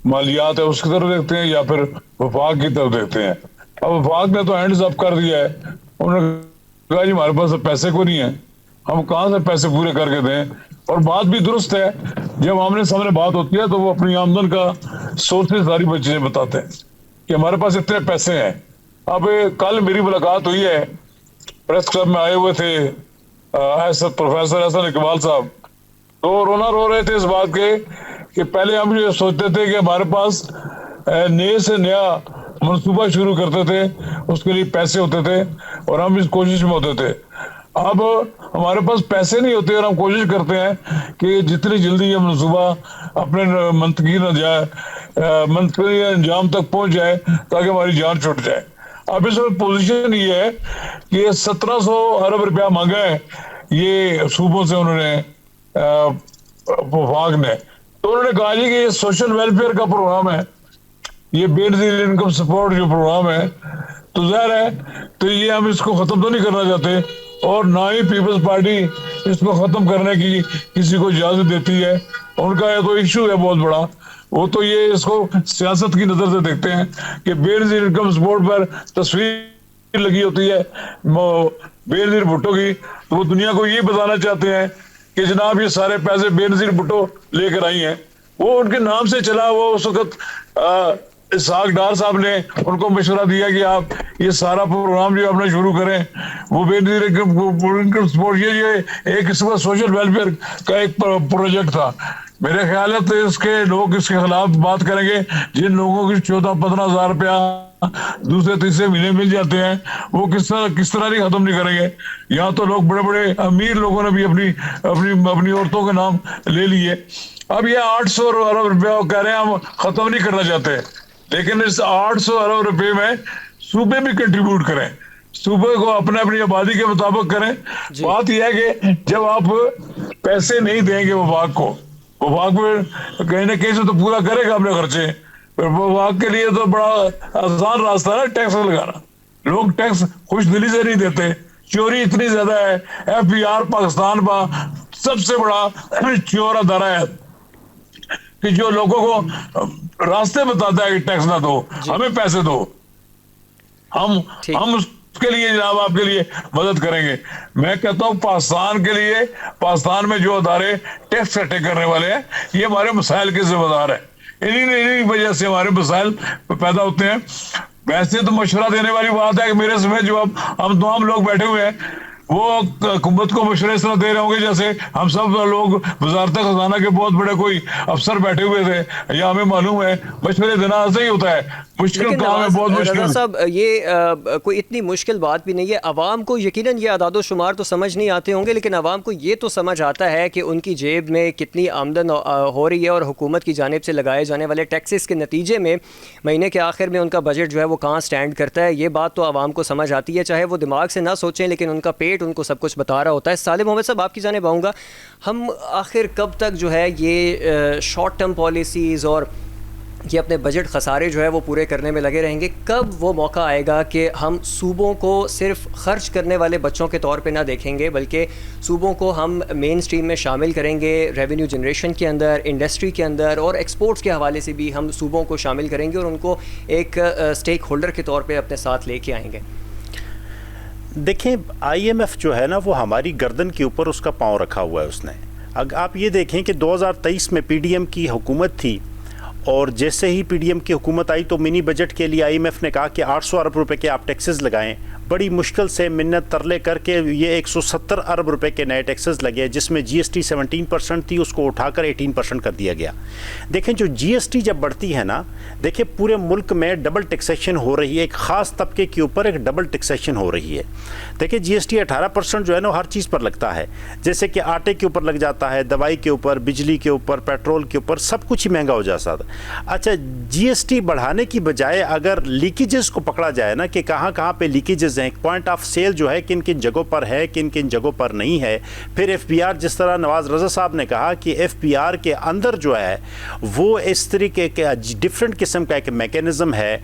مالیات ہے اس کی طرف دیکھتے ہیں یا پھر وفاق کی طرف دیکھتے ہیں. اب وفاق نے تو ہینڈز اپ کر دیا ہے, انہوں نے کہا جی ہمارے پاس پیسے کو نہیں ہے, ہم کہاں سے پیسے پورے کر کے دیں. اور بات بھی درست ہے, جب آمنے سامنے بات ہوتی ہے تو وہ اپنی آمدن کا سورسز ساری چیزیں بتاتے ہیں کہ ہمارے پاس اتنے پیسے ہیں. اب کل میری ملاقات ہوئی ہے, پریس کلب میں آئے ہوئے تھے پروفیسر احسن اقبال صاحب, تو رونا رو رہے تھے اس بات کے کہ پہلے ہم یہ سوچتے تھے کہ ہمارے پاس نئے سے نیا منصوبہ شروع کرتے تھے, اس کے لیے پیسے ہوتے تھے اور ہم اس کوشش میں ہوتے تھے. اب ہمارے پاس پیسے نہیں ہوتے اور ہم کوشش کرتے ہیں کہ جتنی جلدی یہ منصوبہ اپنے منطقی انجام تک پہنچ جائے تاکہ ہماری جان چھوٹ جائے. اب اس میں پوزیشن یہ ہے کہ 1700 ارب روپیہ مانگا ہے یہ صوبوں سے انہوں نے وفاق نے, تو انہوں نے کہا جی کہ یہ سوشل ویلفیئر کا پروگرام ہے, یہ بے نظیر انکم سپورٹ جو پروگرام ہے, تو ظاہر ہے تو یہ ہم اس کو ختم تو نہیں کرنا چاہتے, اور نہ ہی پیپلز پارٹی اس کو ختم کرنے کی کسی کو اجازت دیتی ہے. ان کا یہ تو ایشو ہے بہت بڑا, وہ تو یہ اس کو سیاست کی نظر سے دیکھتے ہیں کہ بے نظیر انکم سپورٹ پر تصویر لگی ہوتی ہے بے نظیر بھٹو کی, تو وہ دنیا کو یہ بتانا چاہتے ہیں کہ جناب یہ سارے پیسے بے نظیر بھٹو لے کر آئی ہیں. وہ ان کے نام سے چلا, وہ اس وقت اسحاق ڈار صاحب نے ان کو مشورہ دیا کہ آپ یہ سارا پروگرام جو اپنا شروع کریں, وہ بے نظیر انکم سپورٹ یہ ایک قسم کا سوشل ویلفیئر کا ایک پروجیکٹ تھا. میرے خیال ہے تو اس کے لوگ اس کے خلاف بات کریں گے جن لوگوں کی 14-15 ہزار روپیہ دوسرے تیسرے مہینے مل جاتے ہیں, وہ کس طرح نہیں ختم نہیں کریں گے. یہاں تو لوگ بڑے بڑے امیر لوگوں نے بھی اپنی عورتوں کے نام لے لیے. اب یہ 800 ارب روپیہ کہہ رہے ہیں ہم ختم نہیں کرنا چاہتے, لیکن اس 800 ارب روپے میں صوبے بھی کنٹریبیوٹ کریں, صوبے کو اپنی آبادی کے مطابق کریں. بات یہ ہے کہ جب آپ پیسے نہیں دیں گے وفاق کو, وفاق میں کہیں نہ کہیں سے تو پورا کرے گا اپنے خرچے, وفاق کے لیے تو بڑا آسان راستہ ہے ٹیکس لگانا. لوگ ٹیکس خوش دلی سے نہیں دیتے, چوری اتنی زیادہ ہے. FBR پاکستان کا سب سے بڑا چور ادارہ ہے کہ جو لوگوں کو راستے بتاتا ہے کہ ٹیکس نہ دو, ہمیں پیسے دو, ہم اس کے لیے جناب آپ کے لیے مدد کریں گے. میں کہتا ہوں پاکستان کے لیے, پاکستان میں جو ادارے ٹیکس اکٹھے کرنے والے ہیں یہ ہمارے مسائل کے ذمہ دار ہیں, انہی وجہ سے ہمارے مسائل پیدا ہوتے ہیں. ویسے تو مشورہ دینے والی بات ہے کہ میرے سمجھ جو اب ہم تمام لوگ بیٹھے ہوئے ہیں وہ حکومت کو مشورے اس طرح دے رہے ہوں گے جیسے ہم سب لوگ وزارت خزانہ کے بہت بڑے کوئی افسر بیٹھے ہوئے تھے, یا ہمیں معلوم ہے مشورے دینا ایسا ہی ہوتا ہے. مشکل کام ہے, بہت مشکل. صاحب یہ کوئی اتنی مشکل بات بھی نہیں ہے. عوام کو یقیناً یہ اعداد و شمار تو سمجھ نہیں آتے ہوں گے, لیکن عوام کو یہ تو سمجھ آتا ہے کہ ان کی جیب میں کتنی آمدن ہو رہی ہے, اور حکومت کی جانب سے لگائے جانے والے ٹیکسز کے نتیجے میں مہینے کے آخر میں ان کا بجٹ جو ہے وہ کہاں سٹینڈ کرتا ہے. یہ بات تو عوام کو سمجھ آتی ہے, چاہے وہ دماغ سے نہ سوچیں, لیکن ان کا پیٹ ان کو سب کچھ بتا رہا ہوتا ہے. صالح محمد صاحب آپ کی جانب آؤں گا, ہم آخر کب تک جو ہے یہ شارٹ ٹرم پالیسیز اور یہ اپنے بجٹ خسارے جو ہے وہ پورے کرنے میں لگے رہیں گے؟ کب وہ موقع آئے گا کہ ہم صوبوں کو صرف خرچ کرنے والے بچوں کے طور پہ نہ دیکھیں گے, بلکہ صوبوں کو ہم مین سٹریم میں شامل کریں گے, ریونیو جنریشن کے اندر, انڈسٹری کے اندر, اور ایکسپورٹس کے حوالے سے بھی ہم صوبوں کو شامل کریں گے اور ان کو ایک اسٹیک ہولڈر کے طور پہ اپنے ساتھ لے کے آئیں گے؟ دیکھیں IMF جو ہے نا وہ ہماری گردن کے اوپر اس کا پاؤں رکھا ہوا ہے اس نے. اگر آپ یہ دیکھیں کہ 2023 میں PDM کی حکومت تھی اور جیسے ہی PDM کی حکومت آئی تو منی بجٹ کے لیے IMF نے کہا کہ 800 ارب روپے کے آپ ٹیکسز لگائیں. بڑی مشکل سے منت ترلے کر کے یہ 170 ارب روپے کے نئے ٹیکسز لگے جس میں GST 17% تھی, اس کو اٹھا کر 18% کر دیا گیا. دیکھیں جو GST جب بڑھتی ہے نا, دیکھیں پورے ملک میں ڈبل ٹیکسیشن ہو رہی ہے, ایک خاص طبقے کے اوپر ایک ڈبل ٹیکسیشن ہو رہی ہے. دیکھیں GST 18% جو ہے نا ہر چیز پر لگتا ہے, جیسے کہ آٹے کے اوپر لگ جاتا ہے, دوائی کے اوپر, بجلی کے اوپر, پیٹرول کے اوپر, سب کچھ ہی مہنگا ہو جاتا ہے. اچھا GST بڑھانے کی بجائے اگر لیکیجز کو پکڑا جائے نا کہ کہاں کہاں پہ لیکیجز ہیں, پوائنٹ آف سیل جو ہے کن کن جگہوں پر ہے, کن کن جگہوں پر نہیں ہے, پھر FPR جس طرح نواز رضا صاحب نے کہا کہ FPR کے اندر جو ہے وہ اس طریقے کے ڈفرینٹ قسم کا ایک میکینزم ہے.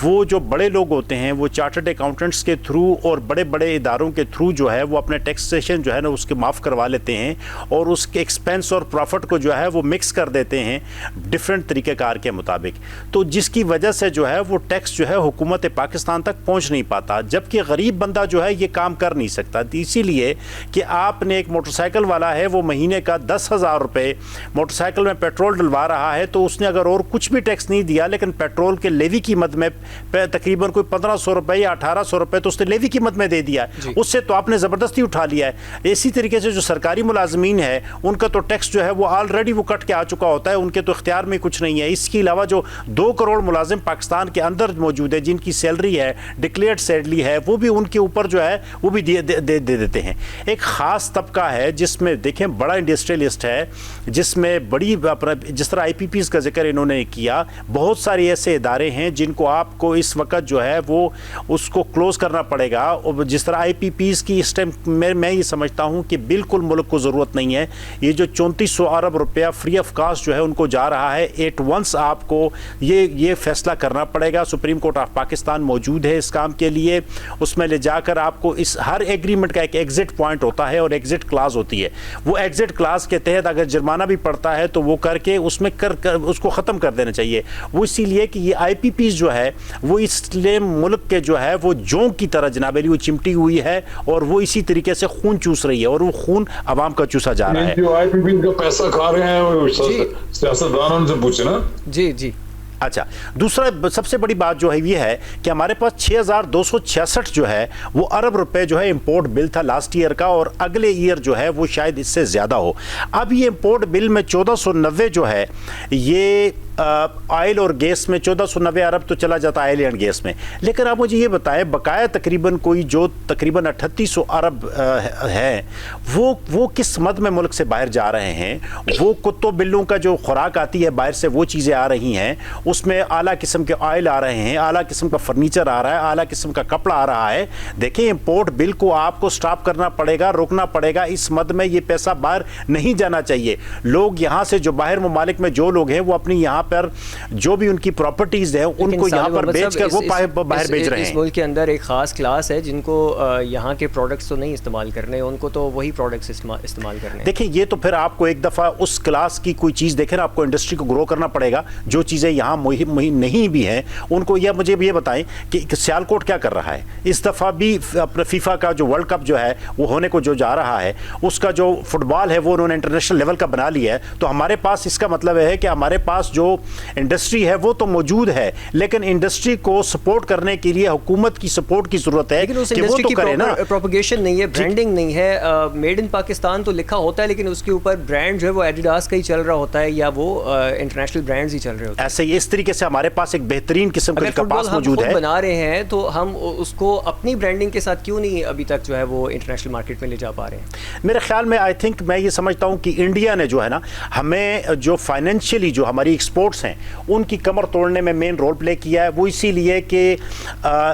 وہ جو بڑے لوگ ہوتے ہیں وہ چارٹرڈ اکاؤنٹنٹس کے تھرو اور بڑے بڑے اداروں کے تھرو جو ہے وہ اپنے ٹیکسیشن جو ہے نا اس کے معاف کروا لیتے ہیں اور اس کے ایکسپینس اور پروفٹ کو جو ہے وہ مکس کر دیتے ہیں ڈفرینٹ طریقہ کار کے مطابق. تو جس کی وجہ سے جو ہے وہ ٹیکس جو ہے حکومت پاکستان تک پہنچ نہیں پاتا, جبکہ غریب بندہ جو ہے یہ کام کر نہیں سکتا. اسی لیے کہ آپ نے ایک موٹر سائیکل والا ہے وہ مہینے کا 10,000 روپے موٹر سائیکل میں پیٹرول ڈلوا رہا ہے, تو اس نے اگر اور کچھ بھی ٹیکس نہیں دیا لیکن پیٹرول کے لیوی قیمت میں تقریباً کوئی 1,500 روپے یا 1,800 روپے تو اس نے لیوی قیمت میں دے دیا, اس سے تو آپ نے زبردستی اٹھا لیا ہے. اسی طریقے سے جو سرکاری ملازمین ہے ان کا تو ٹیکس جو ہے وہ آلریڈی وہ کٹ کے آ چکا ہوتا ہے, ان کے تو اختیار میں کچھ نہیں ہے. اس کے علاوہ جو 2 کروڑ ملازم پاکستان کے اندر موجود ہے جن کی سیلری ہے ڈکلیئرڈ سیلری ہے, وہ بھی ان کے اوپر جو ہے وہ بھی دے دیتے ہیں. ایک خاص طبقہ ہے جس میں دیکھیں بڑا انڈسٹریلسٹ ہے, جس میں بڑی جس طرح IPPs کا ذکر انہوں نے کیا, بہت سارے ایسے ادارے ہیں جن کو آپ کو اس وقت جو ہے وہ اس کو کلوز کرنا پڑے گا. اور جس طرح IPPs کی اس ٹائم میں یہ سمجھتا ہوں کہ بالکل ملک کو ضرورت نہیں ہے. یہ جو 3400 ارب روپیہ فری آف کاسٹ جو ہے ان کو جا رہا ہے, ایٹ ونس آپ کو یہ فیصلہ کرنا پڑے گا. سپریم کورٹ آف پاکستان موجود ہے اس کام کے لیے, اس میں لے جا کر آپ کو اس ہر ایگریمنٹ کا ایک ایگزٹ پوائنٹ ہوتا ہے اور ایگزٹ کلاز ہوتی ہے. وہ ایگزٹ کلاز کے تحت اگر جرمانہ بھی پڑتا ہے تو وہ کر کے اس میں اس کو ختم کر دینا چاہیے. وہ اسی لیے کہ یہ IPPs جو ہے وہ اس لیے ملک کے جو ہے وہ جونک کی طرح جناب علی وہ چمٹی ہوئی ہے اور وہ اسی طریقے سے خون چوس رہی ہے اور وہ خون عوام کا چوسا جا رہا ہے. جو IPPs کا پیسہ کھا رہے ہیں سیاستدانوں سے پوچھے نا. جی. اچھا, دوسرا سب سے بڑی بات جو ہے یہ ہے کہ ہمارے پاس 6,266 جو ہے وہ ارب روپے جو ہے امپورٹ بل تھا لاسٹ ایئر کا, اور اگلے ایئر جو ہے وہ شاید اس سے زیادہ ہو. اب یہ امپورٹ بل میں 1490 جو ہے یہ آئل اور گیس میں 1490 ارب تو چلا جاتا ہے آئل اینڈ گیس میں, لیکن آپ مجھے یہ بتائیں بقایا تقریباً کوئی جو تقریباً 3800 ارب ہے وہ کس مد میں ملک سے باہر جا رہے ہیں. وہ کتوں بلوں کا جو خوراک آتی ہے باہر سے وہ چیزیں آ رہی ہیں, اس میں اعلیٰ قسم کے آئل آ رہے ہیں, اعلیٰ قسم کا فرنیچر آ رہا ہے, اعلیٰ قسم کا کپڑا آ رہا ہے. دیکھیں امپورٹ بل کو آپ کو سٹاپ کرنا پڑے گا, روکنا پڑے گا. اس مد میں یہ پیسہ باہر نہیں جانا چاہیے. لوگ یہاں سے جو باہر ممالک میں جو لوگ ہیں وہ اپنی یہاں پر جو بھی ان کی پراپرٹیز ہیں ان کو یہاں پر بیچ کر وہ باہر بیچ رہے ہیں. اس ملک کے اندر ایک خاص کلاس ہے جن کو یہاں کے پروڈکٹس تو نہیں استعمال کرنے, ان کو تو وہی پروڈکٹس استعمال کرنے. دیکھیں یہ تو پھر آپ کو ایک دفعہ اس کلاس کی کوئی چیز دیکھیں نا, آپ کو انڈسٹری کو گرو کرنا پڑے گا. جو چیزیں یہاں نہیں بھی ہیں ان کو یہ مجھے یہ بتائیں کہ سیالکوٹ کیا کر رہا ہے. اس دفعہ بھی فیفا کا جو ورلڈ کپ جو ہے وہ ہونے کو جو جا رہا ہے, اس کا جو فٹ بال ہے وہ انہوں نے انٹرنیشنل لیول کا بنا لیا ہے. تو ہمارے پاس اس کا مطلب ہے کہ ہمارے پاس جو انڈسٹری ہے وہ تو موجود ہے, لیکن انڈسٹری کو سپورٹ کرنے کے لیے حکومت کی سپورٹ کی ضرورت ہے کہ وہ تو کرے نا. پروپیگیشن نہیں ہے, برانڈنگ نہیں ہے. میڈ ان پاکستان تو لکھا ہوتا ہے لیکن اس کے اوپر برانڈ جو ہے وہ ایڈیڈاس کا ہی چل رہا ہوتا ہے یا وہ انٹرنیشنل برانڈز ہی چل رہے ہوتے ہیں. ایسے اس طریقے سے ہمارے پاس ایک بہترین قسم کا کپاس موجود ہے. بنا رہے ہیں تو ہم اس کو اپنی برانڈنگ کے ساتھ کیوں نہیں ابھی تک جو ہے وہ انٹرنیشنل مارکیٹ میں لے جا پا رہے ہیں. میرے خیال میں آئی تھنک میں یہ سمجھتا ہوں کہ انڈیا نے جو ہے نا ہمیں جو فائنینشلی جو ہماری ایکسپورٹس ہیں ان کی کمر توڑنے میں مین رول پلے کیا ہے. وہ اسی لیے کہ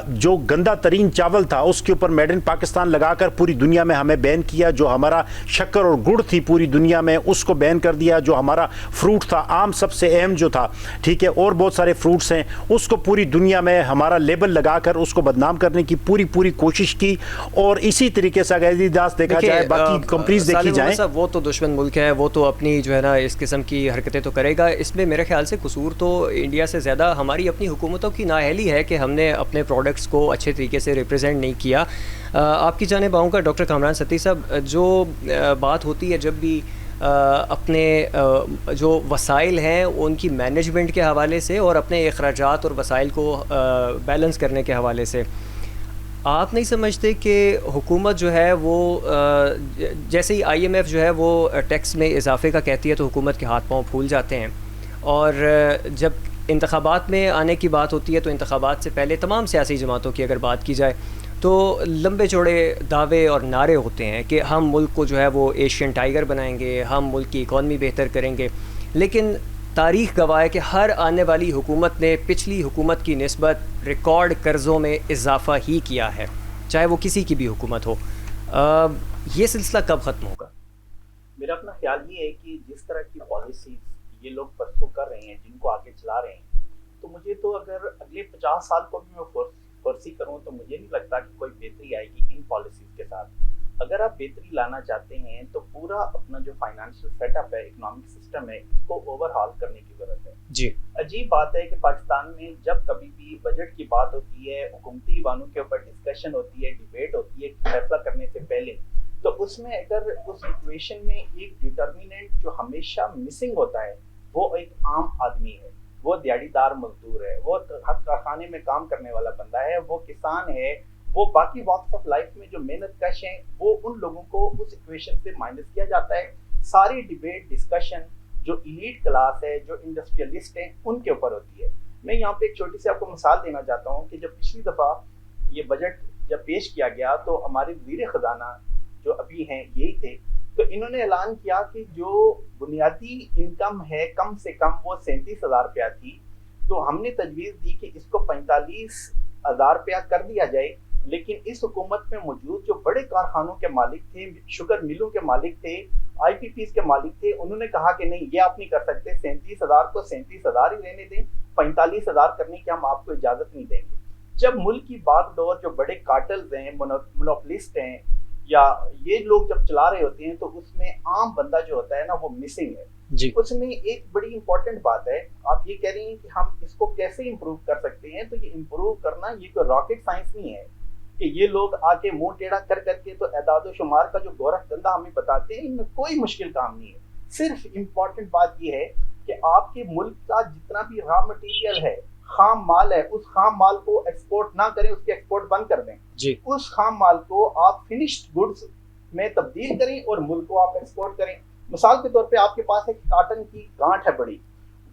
جو گندا ترین چاول تھا اس کے اوپر میڈ ان پاکستان لگا کر پوری دنیا میں ہمیں بین کیا. جو ہمارا شکر اور گڑ تھی پوری دنیا میں اس کو بین کر دیا. جو ہمارا فروٹ تھا آم سب سے اہم جو تھا, ٹھیک ہے, اور بہت سارے فروٹس ہیں, اس کو پوری دنیا میں ہمارا لیبل لگا کر اس کو بدنام کرنے کی پوری کوشش کی. اور اسی طریقے سے اگر ایڈیڈاس دیکھا جائے باقی کمپنیز دیکھی جائیں, وہ تو دشمن ملک ہے, وہ تو اپنی جو ہے نا اس قسم کی حرکتیں تو کرے گا. اس میں میرے خیال خیال سے قصور تو انڈیا سے زیادہ ہماری اپنی حکومتوں کی نااہلی ہے کہ ہم نے اپنے پروڈکٹس کو اچھے طریقے سے ریپرزینٹ نہیں کیا. آپ کی جانب آؤں گا ڈاکٹر کامران ستی صاحب. جو بات ہوتی ہے جب بھی اپنے جو وسائل ہیں ان کی مینجمنٹ کے حوالے سے اور اپنے اخراجات اور وسائل کو بیلنس کرنے کے حوالے سے، آپ نہیں سمجھتے کہ حکومت جو ہے وہ جیسے ہی آئی ایم ایف جو ہے وہ ٹیکس میں اضافے کا کہتی ہے تو حکومت کے ہاتھ پاؤں پھول جاتے ہیں، اور جب انتخابات میں آنے کی بات ہوتی ہے تو انتخابات سے پہلے تمام سیاسی جماعتوں کی اگر بات کی جائے تو لمبے چوڑے دعوے اور نعرے ہوتے ہیں کہ ہم ملک کو جو ہے وہ ایشین ٹائیگر بنائیں گے، ہم ملک کی اکانومی بہتر کریں گے. لیکن تاریخ گواہ ہے کہ ہر آنے والی حکومت نے پچھلی حکومت کی نسبت ریکارڈ قرضوں میں اضافہ ہی کیا ہے، چاہے وہ کسی کی بھی حکومت ہو. یہ سلسلہ کب ختم ہوگا؟ میرا اپنا خیال یہ ہے کہ جس طرح کی پالیسیز یہ لوگ پرسو کر رہے ہیں، جن کو آگے چلا رہے ہیں، تو مجھے تو اگر اگلے 50 سال کو بھی میں فرضی کروں تو مجھے نہیں لگتا کہ کوئی بہتری آئے گی ان پالیسیز کے ساتھ. اگر آپ بہتری لانا چاہتے ہیں تو پورا اپنا جو فائنانشیل سیٹ اپ ہے، اکنامک سسٹم ہے، اس کو اوور ہال کرنے کی ضرورت ہے. جی، عجیب بات ہے کہ پاکستان میں جب کبھی بھی بجٹ کی بات ہوتی ہے، حکومتی ایوانوں کے اوپر ڈسکشن ہوتی ہے، ڈیبیٹ ہوتی ہے فیصلہ کرنے سے پہلے، تو اس میں اگر اس ایکویشن میں ایک ڈٹرمیننٹ جو ہمیشہ مسنگ ہوتا ہے وہ ایک عام آدمی ہے، وہ دیہڑی دار مزدور ہے، وہ کارخانے میں کام کرنے والا بندہ ہے، وہ کسان ہے، وہ باقی واکس آف لائف میں جو محنت کش ہیں، وہ ان لوگوں کو اس ایکویشن سے مائنس کیا جاتا ہے. ساری ڈیبیٹ ڈسکشن جو ایلیٹ کلاس ہے، جو انڈسٹریلسٹ ہیں، ان کے اوپر ہوتی ہے. میں یہاں پہ ایک چھوٹی سی آپ کو مثال دینا چاہتا ہوں کہ جب پچھلی دفعہ یہ بجٹ جب پیش کیا گیا تو ہمارے وزیر خزانہ جو ابھی ہیں یہی تھے، تو انہوں نے اعلان کیا کہ جو بنیادی انکم ہے کم سے کم وہ 37,000 روپیہ تھی، تو ہم نے تجویز دی کہ اس کو 45,000 روپیہ کر دیا جائے. لیکن اس حکومت میں موجود جو بڑے کارخانوں کے مالک تھے، شوگر ملوں کے مالک تھے، آئی پی پیز کے مالک تھے، انہوں نے کہا کہ نہیں، یہ آپ نہیں کر سکتے، 37,000 کو 37,000 ہی رہنے دیں، 45,000 کرنے کی ہم آپ کو اجازت نہیں دیں گے. جب ملک کی باغ ڈور جو بڑے کارٹلز ہیں، مونوپولسٹ ہیں، یا یہ لوگ جب چلا رہے ہوتے ہیں تو اس میں عام بندہ جو ہوتا ہے نا وہ مسنگ ہے. جی، اس میں ایک بڑی امپورٹنٹ بات ہے، آپ یہ کہہ رہے ہیں کہ ہم اس کو کیسے امپروو کر سکتے ہیں، تو یہ امپروو کرنا یہ کوئی راکٹ سائنس نہیں ہے کہ یہ لوگ آ کے منہ ٹیڑھا کر کر کے تو اعداد و شمار کا جو گورکھ دندہ ہمیں بتاتے ہیں، ان میں کوئی مشکل کام نہیں ہے. صرف امپورٹنٹ بات یہ ہے کہ آپ کے ملک کا جتنا بھی را مٹیریل ہے، خام مال ہے، اس خام مال کو ایکسپورٹ نہ کریں، اس کے ایکسپورٹ بند کر دیں. جی، اس خام مال کو آپ فنشڈ گڈز میں تبدیل کریں اور ملک کو آپ ایکسپورٹ کریں. مثال کے طور پہ آپ کے پاس ایک کاٹن کی گانٹھ ہے بڑی،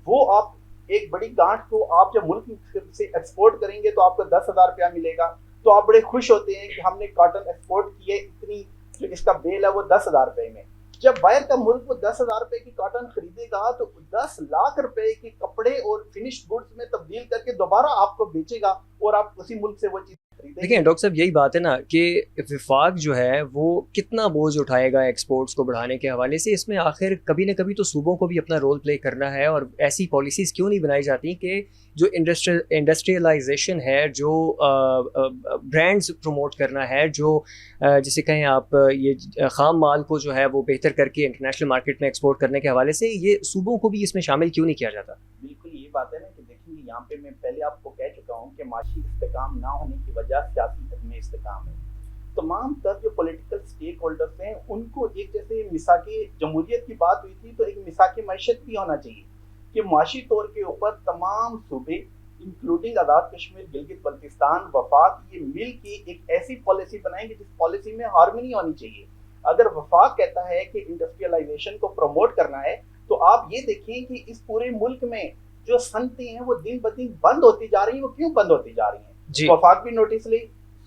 وہ آپ ایک بڑی گانٹھ کو آپ جب ملک سے ایکسپورٹ کریں گے تو آپ کو 10,000 روپیہ ملے گا، تو آپ بڑے خوش ہوتے ہیں کہ ہم نے کاٹن ایکسپورٹ کی ہے، اتنی جو اس کا بیل ہے وہ 10,000 روپے میں. جب باہر کا ملک وہ 10,000 روپے کی کاٹن خریدے گا تو 10 لاکھ روپے کے کپڑے اور فنشڈ گڈز میں تبدیل کر کے دوبارہ آپ کو بیچے گا اور آپ اسی ملک سے وہ چیز خریدیں گے. دیکھیں ڈاکٹر صاحب، یہی بات ہے نا کہ وفاق جو ہے وہ کتنا بوجھ اٹھائے گا ایکسپورٹس کو بڑھانے کے حوالے سے. اس میں آخر کبھی نہ کبھی تو صوبوں کو بھی اپنا رول پلے کرنا ہے، اور ایسی پالیسیز کیوں نہیں بنائی جاتی کہ جو انڈسٹریلائزیشن ہے، جو برانڈز پروموٹ کرنا ہے، جو جسے کہیں آپ یہ خام مال کو جو ہے وہ بہتر کر کے انٹرنیشنل مارکیٹ میں ایکسپورٹ کرنے کے حوالے سے یہ صوبوں کو بھی اس میں شامل کیوں نہیں کیا جاتا؟ بالکل یہ بات ہے نا کہ دیکھیں یہاں پہ میں پہلے آپ کو کہہ چکا ہوں کہ معاشی استحکام نہ ہونے کی وجہ سیاسی عدم استحکام ہے. تمام تر جو پولیٹیکل سٹیک ہولڈرز ہیں ان کو ایک جیسے مساق جمہوریت کی بات ہوئی تھی تو ایک مساق معیشت بھی ہونا چاہیے کہ معاشی طور کے اوپر تمام صوبے انکلوڈنگ آزاد کشمیر، گلگت بلتستان، وفاق، یہ مل کے ایک ایسی پالیسی بنائیں گے جس پالیسی میں ہارمنی ہونی چاہیے. اگر وفاق کہتا ہے کہ انڈسٹریلائزیشن کو پروموٹ کرنا ہے تو آپ یہ دیکھیں کہ اس پورے ملک میں جو صنعتیں ہیں وہ دن بدن بند ہوتی جا رہی ہیں. وہ کیوں بند ہوتی جا رہی ہیں؟ جی، وفاق بھی نوٹس لے،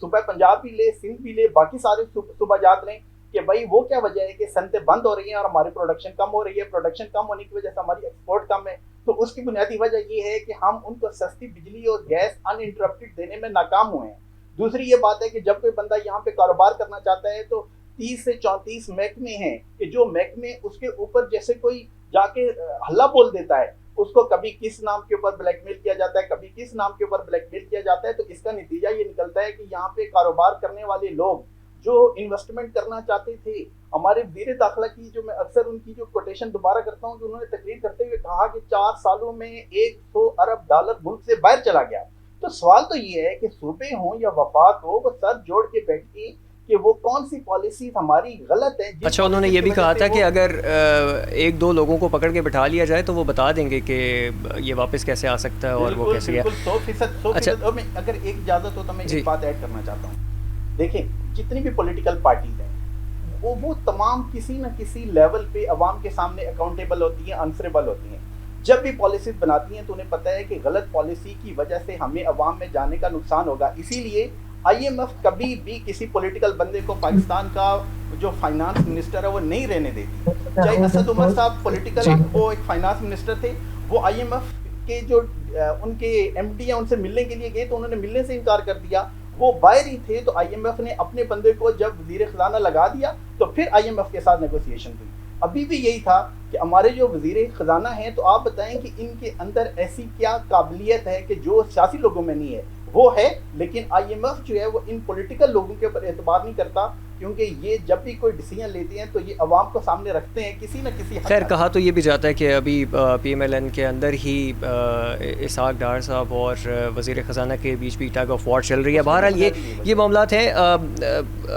صوبہ پنجاب بھی لے، سندھ بھی لے، باقی سارے صوبہ جات لیں کہ بھائی وہ کیا وجہ ہے کہ صنعتیں بند ہو رہی ہیں اور ہماری پروڈکشن کم ہو رہی ہے. پروڈکشن کم ہونے کی وجہ سے ہماری ایکسپورٹ کم ہے. تو اس کی بنیادی وجہ یہ ہے کہ ہم ان کو سستی بجلی اور گیس ان انٹرپٹڈ دینے میں ناکام ہوئے ہیں. دوسری یہ بات ہے کہ جب کوئی بندہ یہاں پہ کاروبار کرنا چاہتا ہے تو 30 سے 34 محکمے ہیں کہ جو محکمے اس کے اوپر جیسے کوئی جا کے ہلا بول دیتا ہے، اس کو کبھی کس نام کے اوپر بلیک میل کیا جاتا ہے، کبھی کس نام کے اوپر بلیک میل کیا جاتا ہے. تو اس کا نتیجہ یہ نکلتا ہے کہ یہاں پہ کاروبار کرنے والے لوگ جو انویسٹمنٹ کرنا چاہتے تھے ہمارے وزیر داخلہ کی جو میں اکثر ان کی جو کوٹیشن دوبارہ کرتا ہوں کہ انہوں نے تقریر کرتے ہوئے کہا کہ 4 سالوں میں $100 ارب ملک سے باہر چلا گیا. تو سوال تو یہ ہے کہ صوبے ہوں یا وفاق ہو وہ سر جوڑ کے بیٹھے کہ وہ کون سی پالیسیز ہماری غلط ہیں. اچھا انہوں نے یہ بھی کہا تھا کہ اگر 1-2 لوگوں کو پکڑ کے بٹھا لیا جائے تو وہ بتا دیں گے کہ یہ واپس کیسے آ سکتا ہے اور وہ کیسے گیا. 100%. اور میں اگر ایک اجازت ہو تو میں ایک بات ایڈ کرنا چاہتا ہوں. دیکھیں جتنی بھی پولیٹیکل پارٹیز ہیں وہ تمام کسی نہ کسی لیول پہ عوام کے سامنے اکاؤنٹیبل ہوتی ہیں, آنسریبل ہوتی ہیں. جب بھی پالیسیز بناتی ہیں تو انہیں پتہ ہے کہ غلط پالیسی کی وجہ سے ہمیں عوام میں جانے کا نقصان ہوگا. اسی لیے IMF کبھی بھی کسی پولیٹیکل بندے کو پاکستان کا جو فائنانس منسٹر ہے وہ نہیں رہنے دیتی. چاہے اسد عمر صاحب پولیٹیکل وہ ایک فائنانس منسٹر تھے, وہ IMF کے جو ان کے MD ہیں ان سے ملنے کے لیے گئے تو انہوں نے ملنے سے انکار کر دیا. وہ باہر ہی تھے تو IMF نے اپنے بندے کو جب وزیر خزانہ لگا دیا تو پھر IMF کے ساتھ نیگوسیشن ہوئی. ابھی بھی یہی تھا کہ ہمارے جو وزیر خزانہ ہیں تو آپ بتائیں کہ ان کے اندر ایسی کیا قابلیت ہے کہ جو سیاسی لوگوں میں نہیں ہے. وہ ہے لیکن IMF جو ہے وہ ان پولیٹیکل لوگوں کے اوپر اعتبار نہیں کرتا, کیونکہ یہ جب بھی کوئی ڈیسیجن لیتے ہیں تو یہ عوام کو سامنے رکھتے ہیں کسی نہ کسی. خیر کہا تو یہ بھی جاتا ہے کہ ابھی PMLN کے اندر ہی اسحاق ڈار صاحب اور وزیر خزانہ کے بیچ بھی ٹگ آف وار چل رہی ہے. بہرحال یہ معاملات ہیں.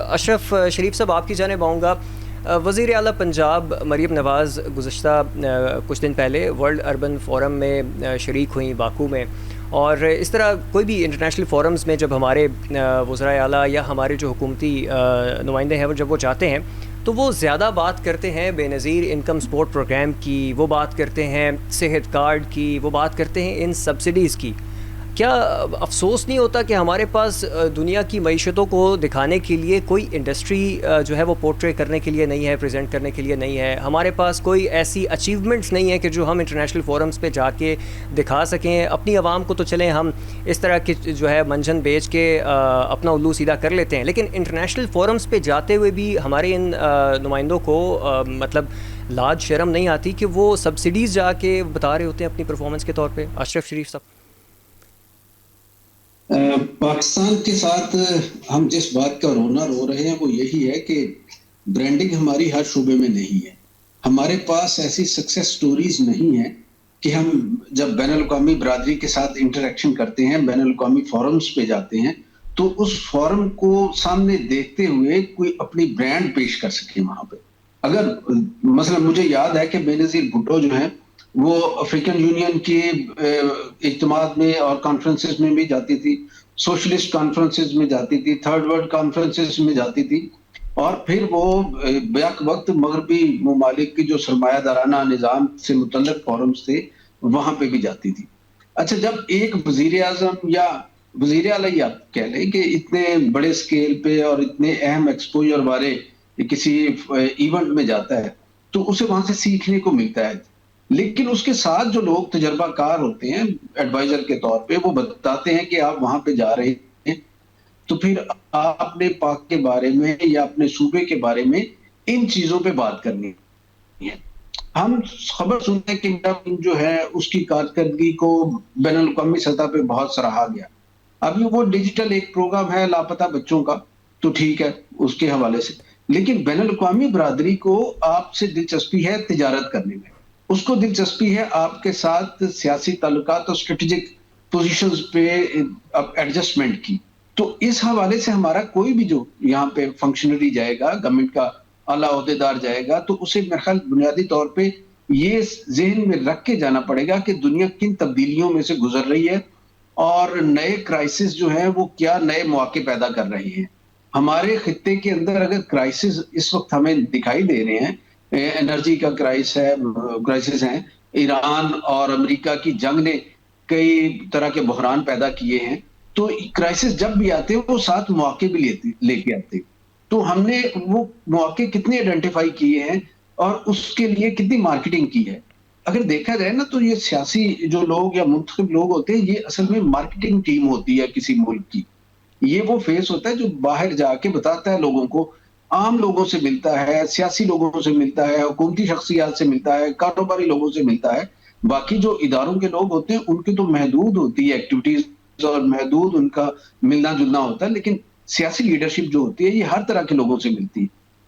اشرف شریف صاحب آپ کی جانب آؤں گا. وزیر اعلیٰ پنجاب مریم نواز گزشتہ کچھ دن پہلے ورلڈ اربن فورم میں شریک ہوئیں باکو میں, اور اس طرح کوئی بھی انٹرنیشنل فورمز میں جب ہمارے وزرائے اعلیٰ یا ہمارے جو حکومتی نمائندے ہیں جب وہ جاتے ہیں تو وہ زیادہ بات کرتے ہیں بے نظیر انکم سپورٹ پروگرام کی, وہ بات کرتے ہیں صحت کارڈ کی, وہ بات کرتے ہیں ان سبسڈیز کی. کیا افسوس نہیں ہوتا کہ ہمارے پاس دنیا کی معیشتوں کو دکھانے کے لیے کوئی انڈسٹری جو ہے وہ پورٹری کرنے کے لیے نہیں ہے, پریزنٹ کرنے کے لیے نہیں ہے, ہمارے پاس کوئی ایسی اچیومنٹس نہیں ہے کہ جو ہم انٹرنیشنل فورمز پہ جا کے دکھا سکیں. اپنی عوام کو تو چلیں ہم اس طرح کی جو ہے منجن بیچ کے اپنا الو سیدھا کر لیتے ہیں, لیکن انٹرنیشنل فورمز پہ جاتے ہوئے بھی ہمارے ان نمائندوں کو مطلب لاج شرم نہیں آتی کہ وہ سبسڈیز جا کے بتا رہے ہوتے ہیں اپنی پرفارمنس کے طور پہ. اشرف شریف صاحب. پاکستان کے ساتھ ہم جس بات کا رونا رو رہے ہیں وہ یہی ہے کہ برانڈنگ ہماری ہر شعبے میں نہیں ہے. ہمارے پاس ایسی سکسیس سٹوریز نہیں ہیں کہ ہم جب بین الاقوامی برادری کے ساتھ انٹریکشن کرتے ہیں, بین الاقوامی فورمز پہ جاتے ہیں تو اس فورم کو سامنے دیکھتے ہوئے کوئی اپنی برانڈ پیش کر سکے وہاں پہ. اگر مثلا مجھے یاد ہے کہ بینظیر بھٹو جو ہیں وہ افریقن یونین کے اجتماعات میں اور کانفرنسز میں بھی جاتی تھی, سوشلسٹ کانفرنسز میں جاتی تھی, تھرڈ ورلڈ کانفرنسز میں جاتی تھی, اور پھر وہ بیک وقت مغربی ممالک کی جو سرمایہ دارانہ نظام سے متعلق فورمز تھے وہاں پہ بھی جاتی تھی. اچھا جب ایک وزیر اعظم یا وزیر اعلیٰ یا کہہ لیں کہ اتنے بڑے سکیل پہ اور اتنے اہم ایکسپوجر والے کسی ایونٹ میں جاتا ہے تو اسے وہاں سے سیکھنے کو ملتا ہے, لیکن اس کے ساتھ جو لوگ تجربہ کار ہوتے ہیں ایڈوائزر کے طور پہ وہ بتاتے ہیں کہ آپ وہاں پہ جا رہے ہیں تو پھر آپ اپنے پاک کے بارے میں یا اپنے صوبے کے بارے میں ان چیزوں پہ بات کرنی ہے. ہم خبر سنتے ہیں کہ جو ہے اس کی کارکردگی کو بین الاقوامی سطح پہ بہت سراہا گیا. ابھی وہ ڈیجیٹل ایک پروگرام ہے لاپتہ بچوں کا تو ٹھیک ہے اس کے حوالے سے, لیکن بین الاقوامی برادری کو آپ سے دلچسپی ہے تجارت کرنے میں, اس کو دلچسپی ہے آپ کے ساتھ سیاسی تعلقات اور اسٹریٹجک پوزیشنز پہ ایڈجسٹمنٹ کی. تو اس حوالے سے ہمارا کوئی بھی جو یہاں پہ فنکشنری جائے گا, گورنمنٹ کا اعلیٰ عہدیدار جائے گا, تو اسے میرے خیال بنیادی طور پہ یہ ذہن میں رکھ کے جانا پڑے گا کہ دنیا کن تبدیلیوں میں سے گزر رہی ہے اور نئے کرائسس جو ہیں وہ کیا نئے مواقع پیدا کر رہے ہیں. ہمارے خطے کے اندر اگر کرائسس اس وقت ہمیں دکھائی دے رہے ہیں, انرجی کا کرائسس ہیں, ایران اور امریکہ کی جنگ نے کئی طرح کے بحران پیدا کیے ہیں, تو کرائسس جب بھی آتے ہیں وہ ساتھ مواقع بھی لے کے آتے ہیں. تو ہم نے وہ مواقع کتنے آئیڈینٹیفائی کیے ہیں اور اس کے لیے کتنی مارکیٹنگ کی ہے. اگر دیکھا جائے نا تو یہ سیاسی جو لوگ یا منتخب لوگ ہوتے ہیں یہ اصل میں مارکیٹنگ ٹیم ہوتی ہے کسی ملک کی. یہ وہ فیس ہوتا ہے جو باہر جا کے بتاتا ہے لوگوں کو, عام لوگوں سے ملتا ہے, سیاسی لوگوں سے ملتا ہے, حکومتی شخصیات سے ملتا ہے, کاروباری لوگوں سے ملتا ہے. باقی جو اداروں کے لوگ ہوتے ہیں ان کی تو محدود ہوتی ہے ایکٹیویٹیز اور محدود ان کا ملنا جلنا ہوتا ہے, لیکن سیاسی لیڈرشپ جو ہوتی ہے یہ ہر طرح کے لوگوں سے ملتی ہے.